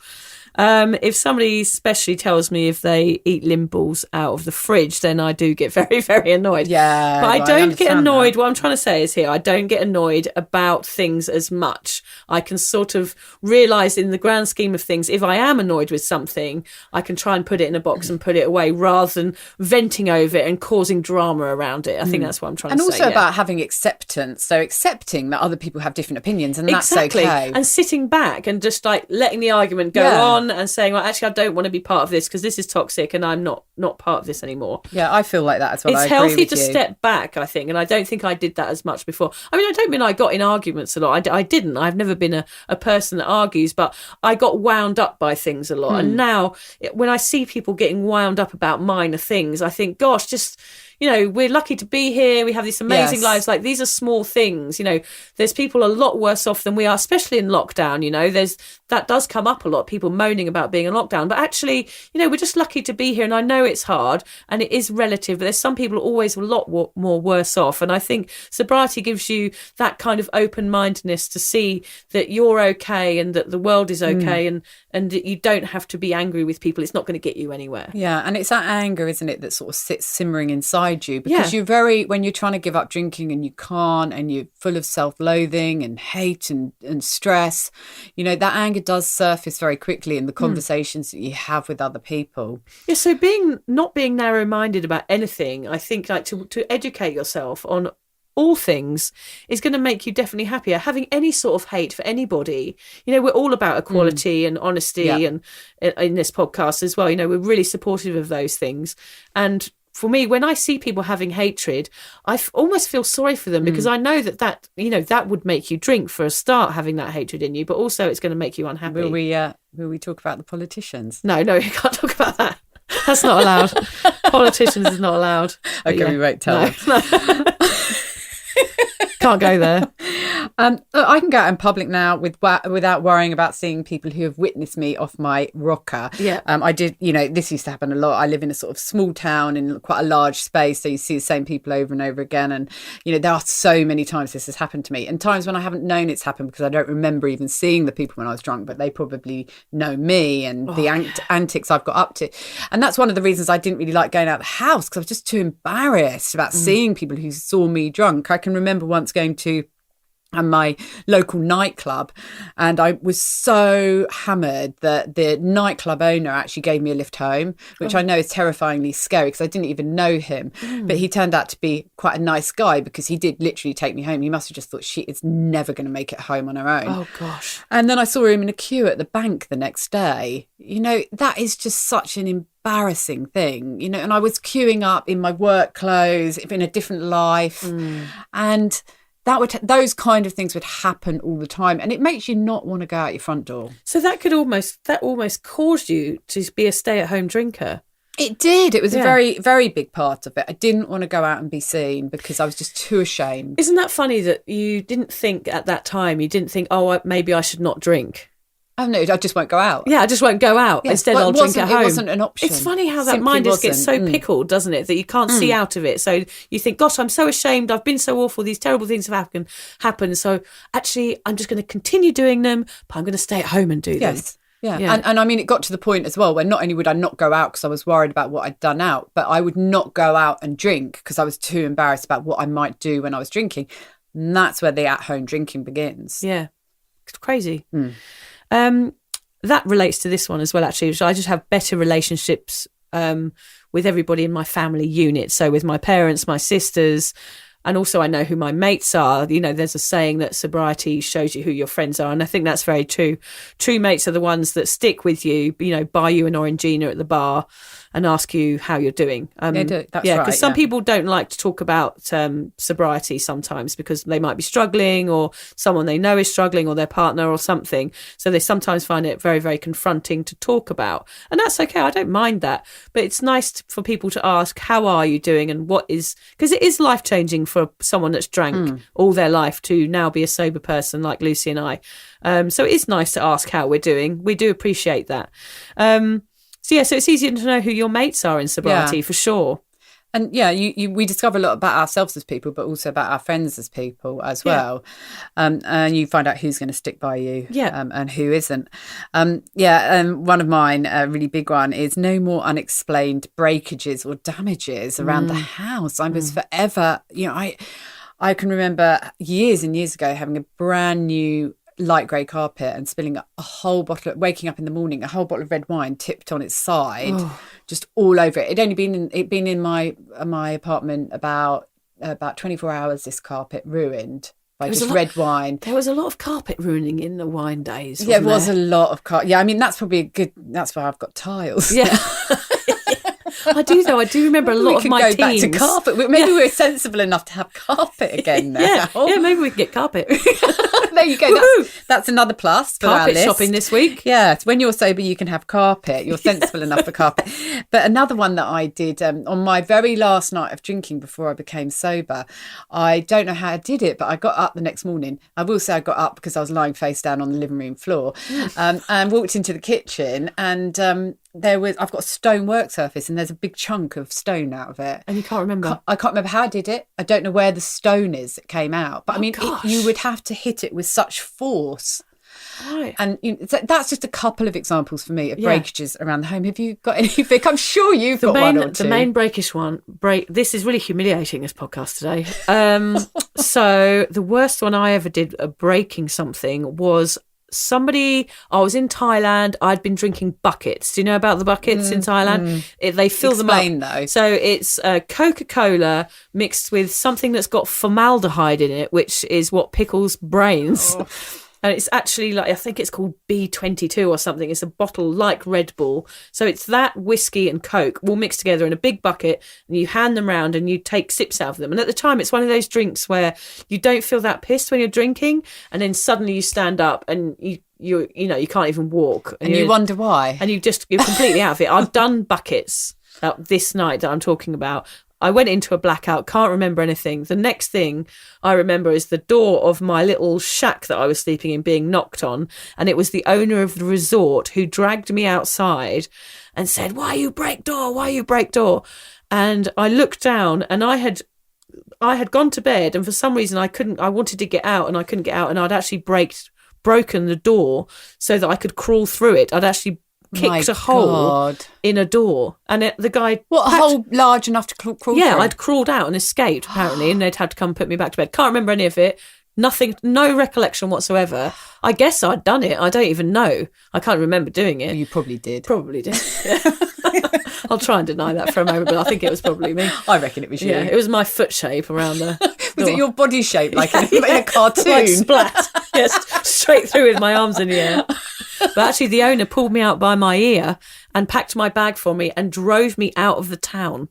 If somebody especially tells me if they eat limballs out of the fridge, then I do get very, very annoyed. Yeah. But I don't get annoyed. What I'm trying to say is here, I don't get annoyed about things as much. I can sort of realise in the grand scheme of things, if I am annoyed with something, I can try and put it in a box and put it away rather than venting over it and causing drama around it. I think that's what I'm trying to say. And also about having acceptance. So accepting that other people have different opinions, and that's okay. And sitting back and just like letting the argument go on and saying, well, actually, I don't want to be part of this because this is toxic and I'm not part of this anymore. Yeah, I feel like that as well. It's healthy to step back, I think, and I don't think I did that as much before. I mean, I don't mean I got in arguments a lot. I didn't. I've never been a person that argues, but I got wound up by things a lot. And now when I see people getting wound up about minor things, I think, gosh, just... we're lucky to be here. We have these amazing lives. Like, these are small things. There's people a lot worse off than we are, especially in lockdown. That does come up a lot, people moaning about being in lockdown. But actually, we're just lucky to be here. And I know it's hard and it is relative, but there's some people always a lot more worse off. And I think sobriety gives you that kind of open-mindedness to see that you're okay and that the world is okay and that you don't have to be angry with people. It's not going to get you anywhere. Yeah, and it's that anger, isn't it, that sort of sits simmering inside you, because when you're trying to give up drinking and you can't, and you're full of self-loathing and hate and stress, that anger does surface very quickly in the conversations that you have with other people. Yeah, so not being narrow-minded about anything, I think, like to educate yourself on all things is going to make you definitely happier. Having any sort of hate for anybody, we're all about equality and honesty, and in this podcast as well, we're really supportive of those things. And for me, when I see people having hatred, I almost feel sorry for them, because I know that would make you drink for a start, having that hatred in you, but also it's going to make you unhappy. Will we talk about the politicians? No, you can't talk about that. That's not allowed. Politicians is not allowed. Okay, we won't tell them. No. Can't go there. I can go out in public now without worrying about seeing people who have witnessed me off my rocker. Yeah. I did, this used to happen a lot. I live in a sort of small town in quite a large space, so you see the same people over and over again. And, there are so many times this has happened to me, and times when I haven't known it's happened because I don't remember even seeing the people when I was drunk, but they probably know me and antics I've got up to. And that's one of the reasons I didn't really like going out of the house, because I was just too embarrassed about seeing people who saw me drunk. I can remember once going to my local nightclub, and I was so hammered that the nightclub owner actually gave me a lift home, which I know is terrifyingly scary because I didn't even know him. But he turned out to be quite a nice guy, because he did literally take me home. He must have just thought she is never going to make it home on her own. Oh gosh. And then I saw him in a queue at the bank the next day. That is just such an embarrassing thing, and I was queuing up in my work clothes, in a different life, and those kind of things would happen all the time, and it makes you not want to go out your front door. So that almost caused you to be a stay-at-home drinker. It did. It was a very, very big part of it. I didn't want to go out and be seen because I was just too ashamed. Isn't that funny that you didn't think at that time, oh, maybe I should not drink? Oh no, I just won't go out. Yeah, I just won't go out. Yes, Instead, I'll drink at home. It wasn't an option. It's funny how that mind just gets so pickled, doesn't it, that you can't see out of it. So you think, gosh, I'm so ashamed. I've been so awful. These terrible things have happened. So actually, I'm just going to continue doing them, but I'm going to stay at home and do them. Yes. Yeah. And I mean, it got to the point as well where not only would I not go out because I was worried about what I'd done out, but I would not go out and drink because I was too embarrassed about what I might do when I was drinking. And that's where the at-home drinking begins. Yeah. It's crazy. That relates to this one as well, actually. I just have better relationships with everybody in my family unit. So with my parents, my sisters, and also I know who my mates are. There's a saying that sobriety shows you who your friends are. And I think that's very true. True mates are the ones that stick with you, buy you an Orangina at the bar and ask you how you're doing. They do. That's right. Because some people don't like to talk about sobriety sometimes because they might be struggling, or someone they know is struggling, or their partner or something. So they sometimes find it very, very confronting to talk about. And that's okay. I don't mind that. But it's nice for people to ask, how are you doing? And because it is life-changing for someone that's drank all their life to now be a sober person like Lucy and I. So it is nice to ask how we're doing. We do appreciate that. So it's easier to know who your mates are in sobriety, for sure. And we discover a lot about ourselves as people, but also about our friends as people as well. And you find out who's going to stick by you and who isn't. One of mine, a really big one, is no more unexplained breakages or damages around the house. I was forever, I can remember years and years ago having a brand new light grey carpet and spilling waking up in the morning, a whole bottle of red wine tipped on its side, just all over it. It'd been in my apartment about 24 hours, this carpet ruined by red wine. There was a lot of carpet ruining in the wine days. There was a lot of carpet. Yeah, I mean, that's probably that's why I've got tiles. Yeah. I do remember a lot of my teens. Back to carpet. Maybe we're sensible enough to have carpet again now. Yeah, maybe we can get carpet. There you go. That's another plus for carpet our list. Shopping this week. Yeah, when you're sober, you can have carpet. You're sensible enough for carpet. But another one that I did on my very last night of drinking before I became sober, I don't know how I did it, but I got up the next morning. I will say I got up because I was lying face down on the living room floor, and walked into the kitchen, and I've got a stone work surface, and there's a big chunk of stone out of it. And you can't remember? I can't remember how I did it. I don't know where the stone is that came out. But I mean, you would have to hit it with such force. Right. And that's just a couple of examples for me of breakages around the home. Have you got any, Vic? I'm sure you've got one or two. The main breakish one, this is really humiliating, this podcast today. So the worst one I ever did breaking something was I was in Thailand. I'd been drinking buckets. Do you know about the buckets in Thailand? They fill them up. Explain, though. So it's Coca-Cola mixed with something that's got formaldehyde in it, which is what pickles brains. Oh. And it's actually I think it's called B22 or something. It's a bottle like Red Bull. So it's that whiskey and Coke all mixed together in a big bucket, and you hand them round and you take sips out of them. And at the time, it's one of those drinks where you don't feel that pissed when you're drinking, and then suddenly you stand up and you can't even walk. And you wonder why. And you're completely out of it. I've done buckets this night that I'm talking about. I went into a blackout, can't remember anything. The next thing I remember is the door of my little shack that I was sleeping in being knocked on. And it was the owner of the resort who dragged me outside and said, "Why you break door? Why you break door?" And I looked down, and I had gone to bed, and for some reason I wanted to get out, and I couldn't get out. And I'd actually broken the door so that I could crawl through it. I'd actually kicked a hole in a door, and the guy... What, a hole large enough to crawl through? Yeah, I'd crawled out and escaped, apparently, and they'd had to come put me back to bed. Can't remember any of it. Nothing, no recollection whatsoever. I guess I'd done it. I don't even know. I can't remember doing it. You probably did. Probably did. I'll try and deny that for a moment, but I think it was probably me. I reckon it was you. Yeah, it was my foot shape around the Was it your body shape, like in a cartoon? Like splat. Yes, straight through with my arms in the air. But actually, the owner pulled me out by my ear and packed my bag for me and drove me out of the town.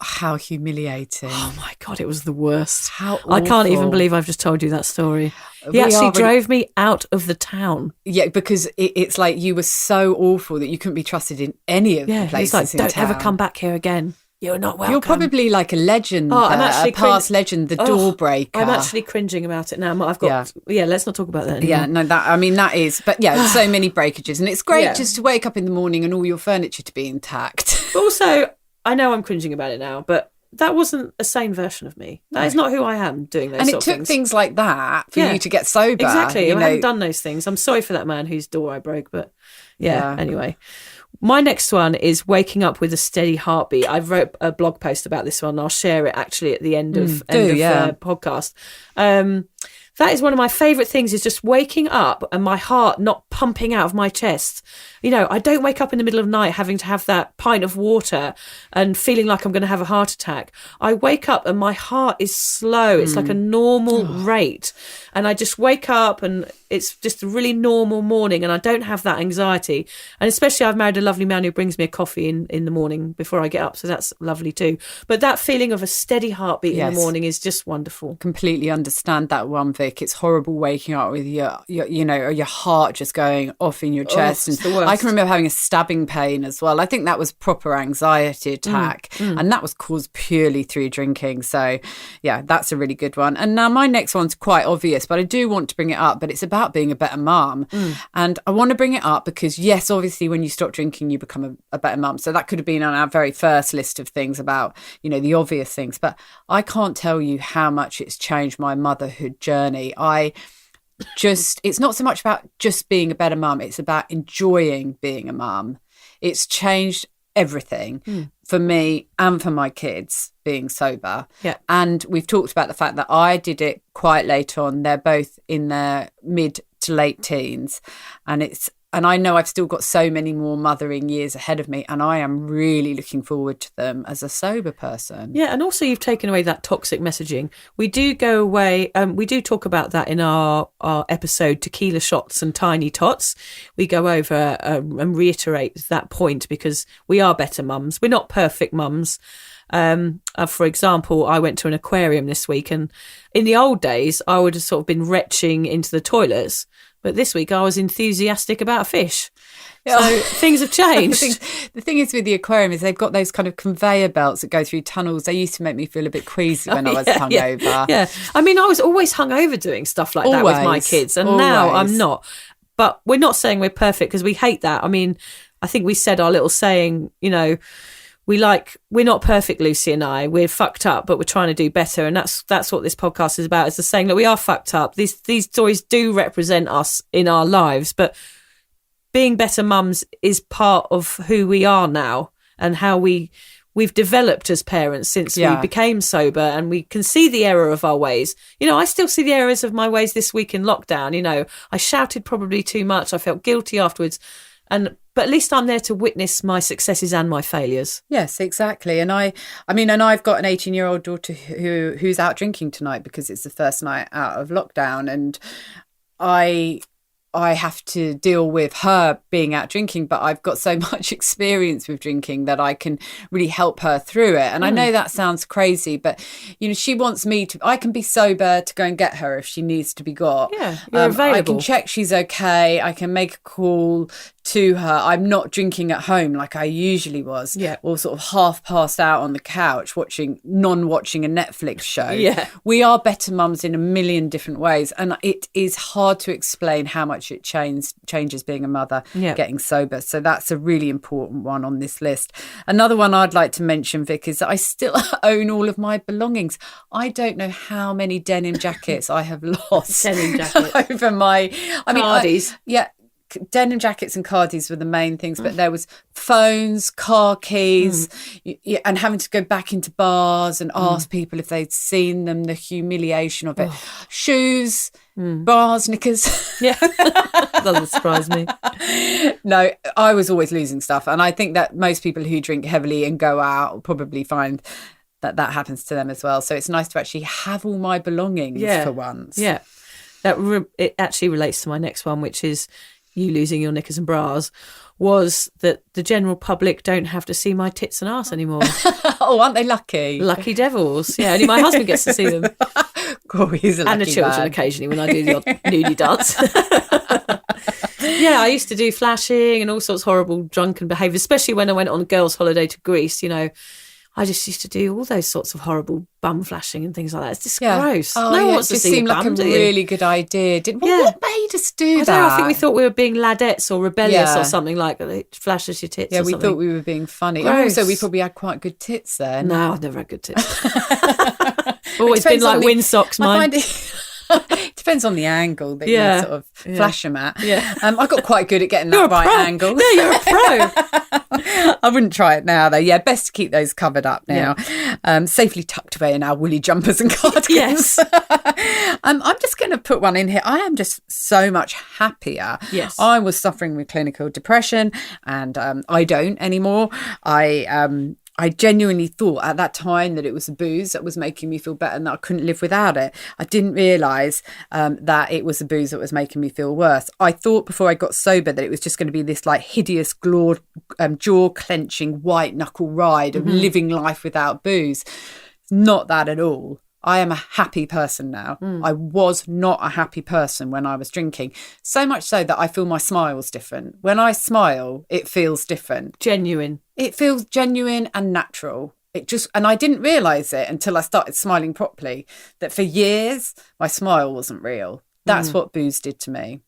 How humiliating. Oh, my God, it was the worst. How awful. I can't even believe I've just told you that story. He actually drove me out of the town. Yeah, because it's like you were so awful that you couldn't be trusted in any of the places like, in town. Don't ever come back here again. You're not welcome. You're probably like a legend, I'm actually a past legend, the door breaker. I'm actually cringing about it now. I've got, let's not talk about that anymore. Yeah, no, that is, but yeah, so many breakages. And it's great just to wake up in the morning and all your furniture to be intact. But also, I know I'm cringing about it now, but that wasn't a sane version of me. That is not who I am doing those sort of things. And it took things like that for you to get sober. Exactly. I haven't done those things. I'm sorry for that man whose door I broke, but anyway. My next one is waking up with a steady heartbeat. I wrote a blog post about this one. I'll share it actually at the end of the podcast. That is one of my favourite things, is just waking up and my heart not pumping out of my chest. You know, I don't wake up in the middle of the night having to have that pint of water and feeling like I'm going to have a heart attack. I wake up and my heart is slow. It's like a normal rate. And I just wake up and it's just a really normal morning and I don't have that anxiety. And especially I've married a lovely man who brings me a coffee in the morning before I get up. So that's lovely too. But that feeling of a steady heartbeat in the morning is just wonderful. Completely understand that one, Vic. It's horrible waking up with your heart just going off in your chest. It's the worst. I can remember having a stabbing pain as well. I think that was proper anxiety attack. And that was caused purely through drinking. So yeah, that's a really good one. And now my next one's quite obvious, but I do want to bring it up, but it's about being a better mum. And I want to bring it up because yes, obviously when you stop drinking, you become a better mum. So that could have been on our very first list of things about, the obvious things, but I can't tell you how much it's changed my motherhood journey. It's not so much about just being a better mum. It's about enjoying being a mum. It's changed everything for me and for my kids being sober. Yeah. And we've talked about the fact that I did it quite late on. They're both in their mid to late teens. And I know I've still got so many more mothering years ahead of me, and I am really looking forward to them as a sober person. Yeah, and also you've taken away that toxic messaging. We do go away, we do talk about that in our episode, Tequila Shots and Tiny Tots. We go over and reiterate that point because we are better mums. We're not perfect mums. For example, I went to an aquarium this week, and in the old days, I would have sort of been retching into the toilets. But this week I was enthusiastic about a fish. So things have changed. The thing is with the aquarium is they've got those kind of conveyor belts that go through tunnels. They used to make me feel a bit queasy when I was hungover. Yeah. I mean, I was always hungover doing stuff like that with my kids. And now I'm not. But we're not saying we're perfect because we hate that. I mean, I think we said our little saying, we're not perfect, Lucy and I. We're fucked up, but we're trying to do better. And that's what this podcast is about, is the saying that we are fucked up. These stories do represent us in our lives, but being better mums is part of who we are now and how we we've developed as parents since we became sober, and we can see the error of our ways. You know, I still see the errors of my ways this week in lockdown. You know, I shouted probably too much. I felt guilty afterwards. But at least I'm there to witness my successes and my failures. Yes, exactly. And I've got an 18-year-old daughter who's out drinking tonight because it's the first night out of lockdown, and I have to deal with her being out drinking, but I've got so much experience with drinking that I can really help her through it. And I know that sounds crazy, but, you know, she wants me to, I can be sober to go and get her if she needs to be got. Yeah, you're available. I can check she's okay. I can make a call to her. I'm not drinking at home like I usually was, or sort of half passed out on the couch watching a Netflix show. Yeah. We are better mums in a million different ways, and it is hard to explain how much it changes being a mother, getting sober. So that's a really important one on this list. Another one I'd like to mention, Vic, is that I still own all of my belongings. I don't know how many denim jackets I have lost denim jackets over my cardies. Denim jackets and cardies were the main things, but there was phones, car keys, and having to go back into bars and ask people if they'd seen them, the humiliation of it. Shoes, bars, knickers. Yeah, doesn't surprise me. No, I was always losing stuff. And I think that most people who drink heavily and go out will probably find that happens to them as well. So it's nice to actually have all my belongings for once. Yeah, it actually relates to my next one, which is you losing your knickers and bras, was that the general public don't have to see my tits and arse anymore. Oh, aren't they lucky? Lucky devils. Yeah, only my husband gets to see them. Cool, he's a lucky and the children man. Occasionally when I do the odd nudie dance. Yeah, I used to do flashing and all sorts of horrible drunken behaviour, especially when I went on a girls' holiday to Greece. You know, I just used to do all those sorts of horrible bum flashing and things like that. It's just gross. Oh, no one wants to see your bum, like a really good idea. What made us do that? I think we thought we were being ladettes or rebellious or something like that. It flashes your tits. Yeah, or we something. thought we were being funny. Gross. Also, we probably had quite good tits then. No, I've never had good tits. Always been like windsocks, mine. It depends on the angle that you sort of flash them at. Yeah. I got quite good at getting that right angle. Yeah, you're a pro. I wouldn't try it now, though. Yeah, best to keep those covered up now. Yeah. Safely tucked away in our woolly jumpers and cardigans. Yes. I'm just going to put one in here. I am just so much happier. Yes. I was suffering with clinical depression, and I don't anymore. I genuinely thought at that time that it was the booze that was making me feel better and that I couldn't live without it. I didn't realise that it was the booze that was making me feel worse. I thought before I got sober that it was just going to be this like hideous, jaw-clenching, white-knuckle ride of living life without booze. It's not that at all. I am a happy person now. I was not a happy person when I was drinking. So much so that I feel my smile's different. When I smile, it feels different. Genuine. It feels genuine and natural. And I didn't realise it until I started smiling properly, that for years, my smile wasn't real. That's what booze did to me.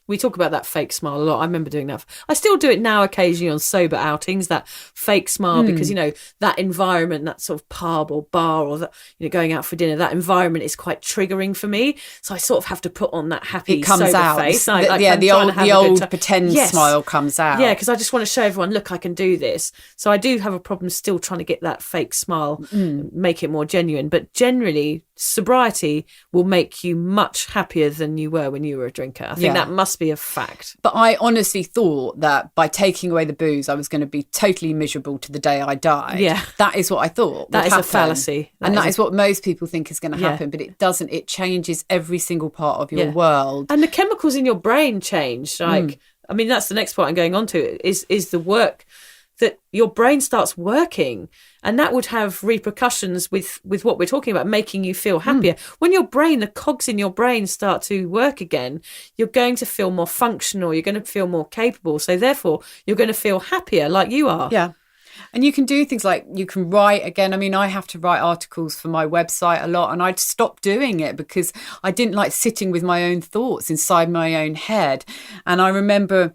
We talk about that fake smile a lot. I remember doing that. I still do it now occasionally on sober outings, that fake smile, because, you know, that environment, that sort of pub or bar or that, you know, going out for dinner, that environment is quite triggering for me. So I sort of have to put on that happy sober face. The old pretend smile comes out. Yeah, because I just want to show everyone, look, I can do this. So I do have a problem still trying to get that fake smile, make it more genuine. But generally, sobriety will make you much happier than you were when you were a drinker. I think that must be a fact. But I honestly thought that by taking away the booze, I was going to be totally miserable to the day I died. Yeah. That is what I thought. That is a fallacy. That is what most people think is going to happen, but it doesn't. It changes every single part of your world. And the chemicals in your brain change. Like, I mean, that's the next part I'm going on to, is the work that your brain starts working, and that would have repercussions with what we're talking about, making you feel happier. When your brain, the cogs in your brain start to work again, you're going to feel more functional, you're going to feel more capable. So therefore, you're going to feel happier like you are. Yeah. And you can do things like you can write again. I mean, I have to write articles for my website a lot, and I'd stopped doing it because I didn't like sitting with my own thoughts inside my own head. And I remember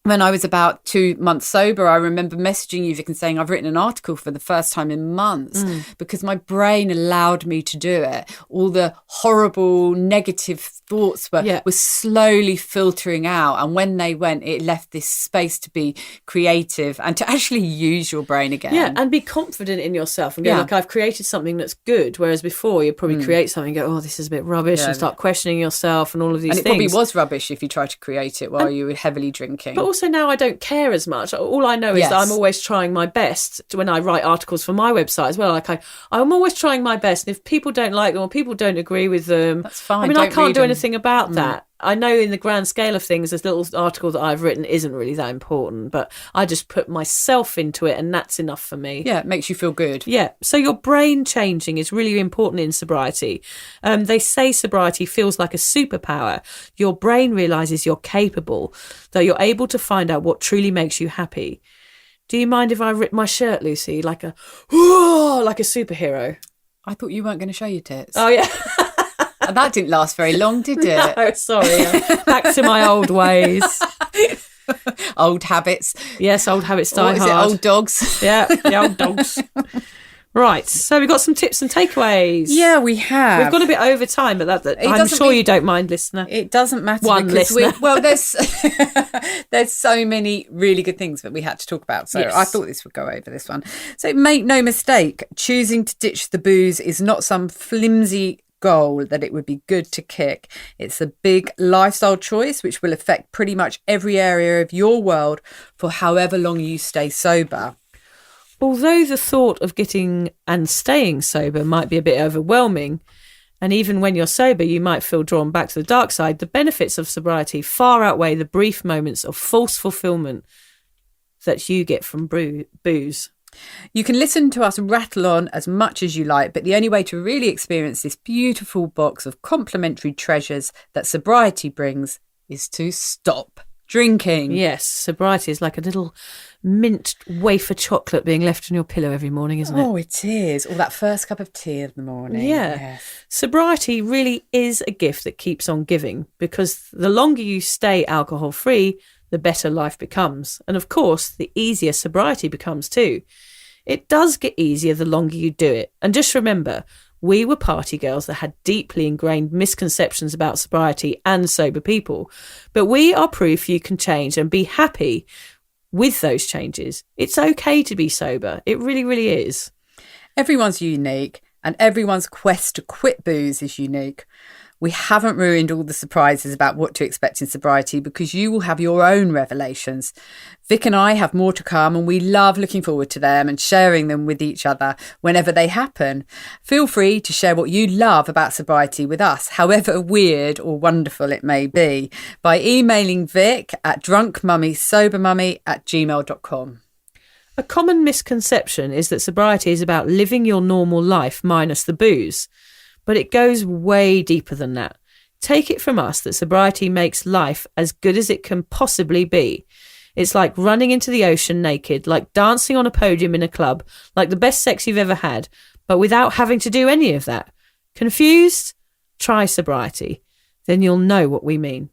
when I was about 2 months sober, I remember messaging you, Vic, and saying I've written an article for the first time in months because my brain allowed me to do it. All the horrible negative thoughts were slowly filtering out. And when they went, it left this space to be creative and to actually use your brain again. Yeah, and be confident in yourself and go, look, I've created something that's good. Whereas before, you'd probably create something and go, oh, this is a bit rubbish, and start questioning yourself and all of these things. And it probably was rubbish if you tried to create it while you were heavily drinking. But also now I don't care as much. All I know is that I'm always trying my best when I write articles for my website as well. Like I'm always trying my best. And if people don't like them or people don't agree with them, that's fine. I mean, I can't do anything about that. I know in the grand scale of things, this little article that I've written isn't really that important, but I just put myself into it and that's enough for me. Yeah, it makes you feel good. Yeah. So your brain changing is really important in sobriety. They say sobriety feels like a superpower. Your brain realises you're capable, that you're able to find out what truly makes you happy. Do you mind if I rip my shirt, Lucy, like a superhero? I thought you weren't going to show your tits. Oh, yeah. And that didn't last very long, did it? No, sorry. Back to my old ways. Old habits. Yes, old habits die hard. It, old dogs? Yeah, the old dogs. Right, so we've got some tips and takeaways. Yeah, we have. We've gone a bit over time, but I'm sure you don't mind, listener. It doesn't matter. One listener. There's so many really good things that we had to talk about. So I thought this would go over this one. So make no mistake, choosing to ditch the booze is not some flimsy goal that it would be good to kick. It's a big lifestyle choice which will affect pretty much every area of your world for however long you stay sober. Although the thought of getting and staying sober might be a bit overwhelming, and even when you're sober you might feel drawn back to the dark side, the benefits of sobriety far outweigh the brief moments of false fulfillment that you get from booze. You can listen to us rattle on as much as you like, but the only way to really experience this beautiful box of complimentary treasures that sobriety brings is to stop drinking. Yes, sobriety is like a little mint wafer chocolate being left on your pillow every morning, isn't it? Oh, it is. Or that first cup of tea in the morning. Yeah. Yes. Sobriety really is a gift that keeps on giving, because the longer you stay alcohol-free, the better life becomes. And of course, the easier sobriety becomes too. It does get easier the longer you do it. And just remember, we were party girls that had deeply ingrained misconceptions about sobriety and sober people. But we are proof you can change and be happy with those changes. It's okay to be sober. It really, really is. Everyone's unique, and everyone's quest to quit booze is unique. We haven't ruined all the surprises about what to expect in sobriety because you will have your own revelations. Vic and I have more to come, and we love looking forward to them and sharing them with each other whenever they happen. Feel free to share what you love about sobriety with us, however weird or wonderful it may be, by emailing Vic at drunkmummysobermummy@gmail.com. A common misconception is that sobriety is about living your normal life minus the booze. But it goes way deeper than that. Take it from us that sobriety makes life as good as it can possibly be. It's like running into the ocean naked, like dancing on a podium in a club, like the best sex you've ever had, but without having to do any of that. Confused? Try sobriety. Then you'll know what we mean.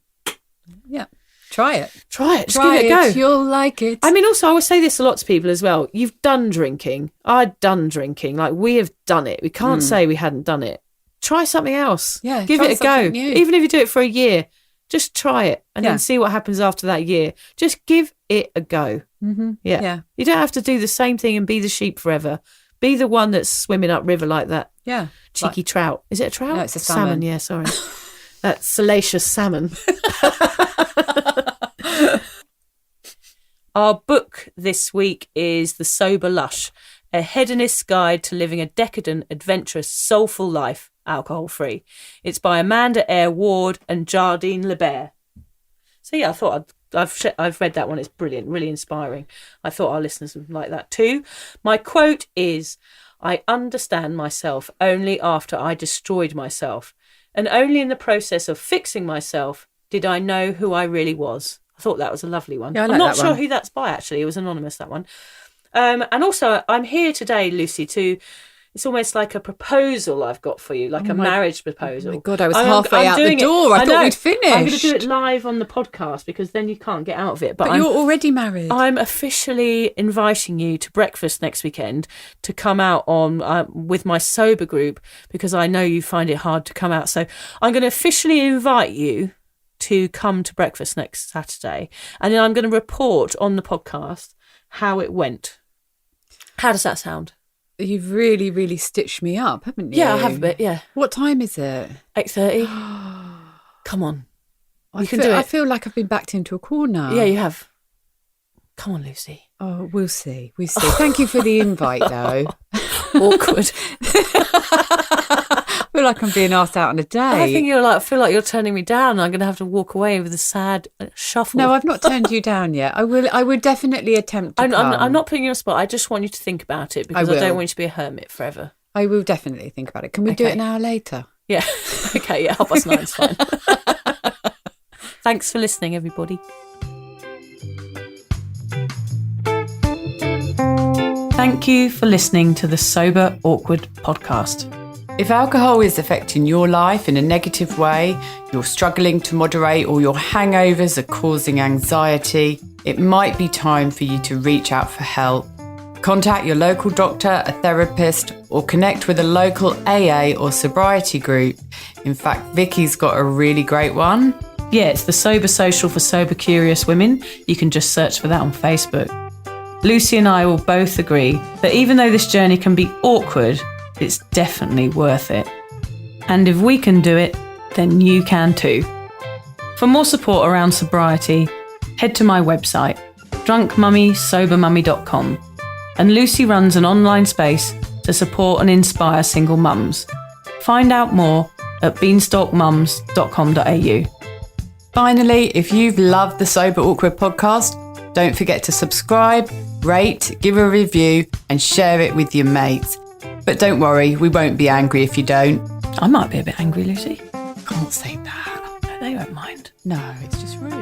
Yeah. Try it. Try it. Just give it a go. You'll like it. I mean, also, I would say this a lot to people as well. You've done drinking. I'd done drinking. Like, we have done it. We can't say we hadn't done it. Try something else. Yeah, give it a go. New. Even if you do it for a year, just try it and then see what happens after that year. Just give it a go. Mm-hmm. Yeah. You don't have to do the same thing and be the sheep forever. Be the one that's swimming upriver like that. Yeah. Cheeky trout. Is it a trout? No, it's a salmon. Yeah, sorry. That salacious salmon. Our book this week is The Sober Lush, a hedonist's guide to living a decadent, adventurous, soulful life, alcohol-free. It's by Amanda Eyre Ward and Jardine Libaire. So yeah, I thought I've read that one. It's brilliant, really inspiring. I thought our listeners would like that too. My quote is, "I understand myself only after I destroyed myself, and only in the process of fixing myself did I know who I really was." I thought that was a lovely one. Yeah, I'm not sure who that's by, actually. It was anonymous, that one. And also, I'm here today, Lucy, to It's almost like a proposal I've got for you, like a marriage proposal. Oh my God, I was halfway out the door. I thought we'd finished. I'm going to do it live on the podcast because then you can't get out of it. But you're already married. I'm officially inviting you to breakfast next weekend to come out on with my sober group because I know you find it hard to come out. So I'm going to officially invite you to come to breakfast next Saturday. And then I'm going to report on the podcast how it went. How does that sound? You've really, really stitched me up, haven't you? Yeah, I have a bit, yeah. What time is it? 8:30. Come on. You can do it. I feel like I've been backed into a corner. Yeah, you have. Come on, Lucy. Oh, we'll see. We'll see. Thank you for the invite, though. Awkward. I feel like I'm being asked out on a date. I feel like you're turning me down. I'm going to have to walk away with a sad shuffle. No, I've not turned you down yet. I would definitely attempt to come. I'm not putting you on the spot. I just want you to think about it because I don't want you to be a hermit forever. I will definitely think about it. Can we do it an hour later? Yeah. Okay, yeah, 9:30's fine. Thanks for listening, everybody. Thank you for listening to the Sober Awkward podcast. If alcohol is affecting your life in a negative way, you're struggling to moderate, or your hangovers are causing anxiety, it might be time for you to reach out for help. Contact your local doctor, a therapist, or connect with a local AA or sobriety group. In fact, Vicky's got a really great one. Yeah, it's the Sober Social for Sober Curious Women. You can just search for that on Facebook. Lucy and I will both agree that even though this journey can be awkward, it's definitely worth it. And if we can do it, then you can too. For more support around sobriety, head to my website, drunkmummysobermummy.com. And Lucy runs an online space to support and inspire single mums. Find out more at beanstalkmums.com.au. Finally, if you've loved the Sober Awkward podcast, don't forget to subscribe, rate, give a review, and share it with your mates. But don't worry, we won't be angry if you don't. I might be a bit angry, Lucy. Can't say that. They won't mind. No, it's just rude.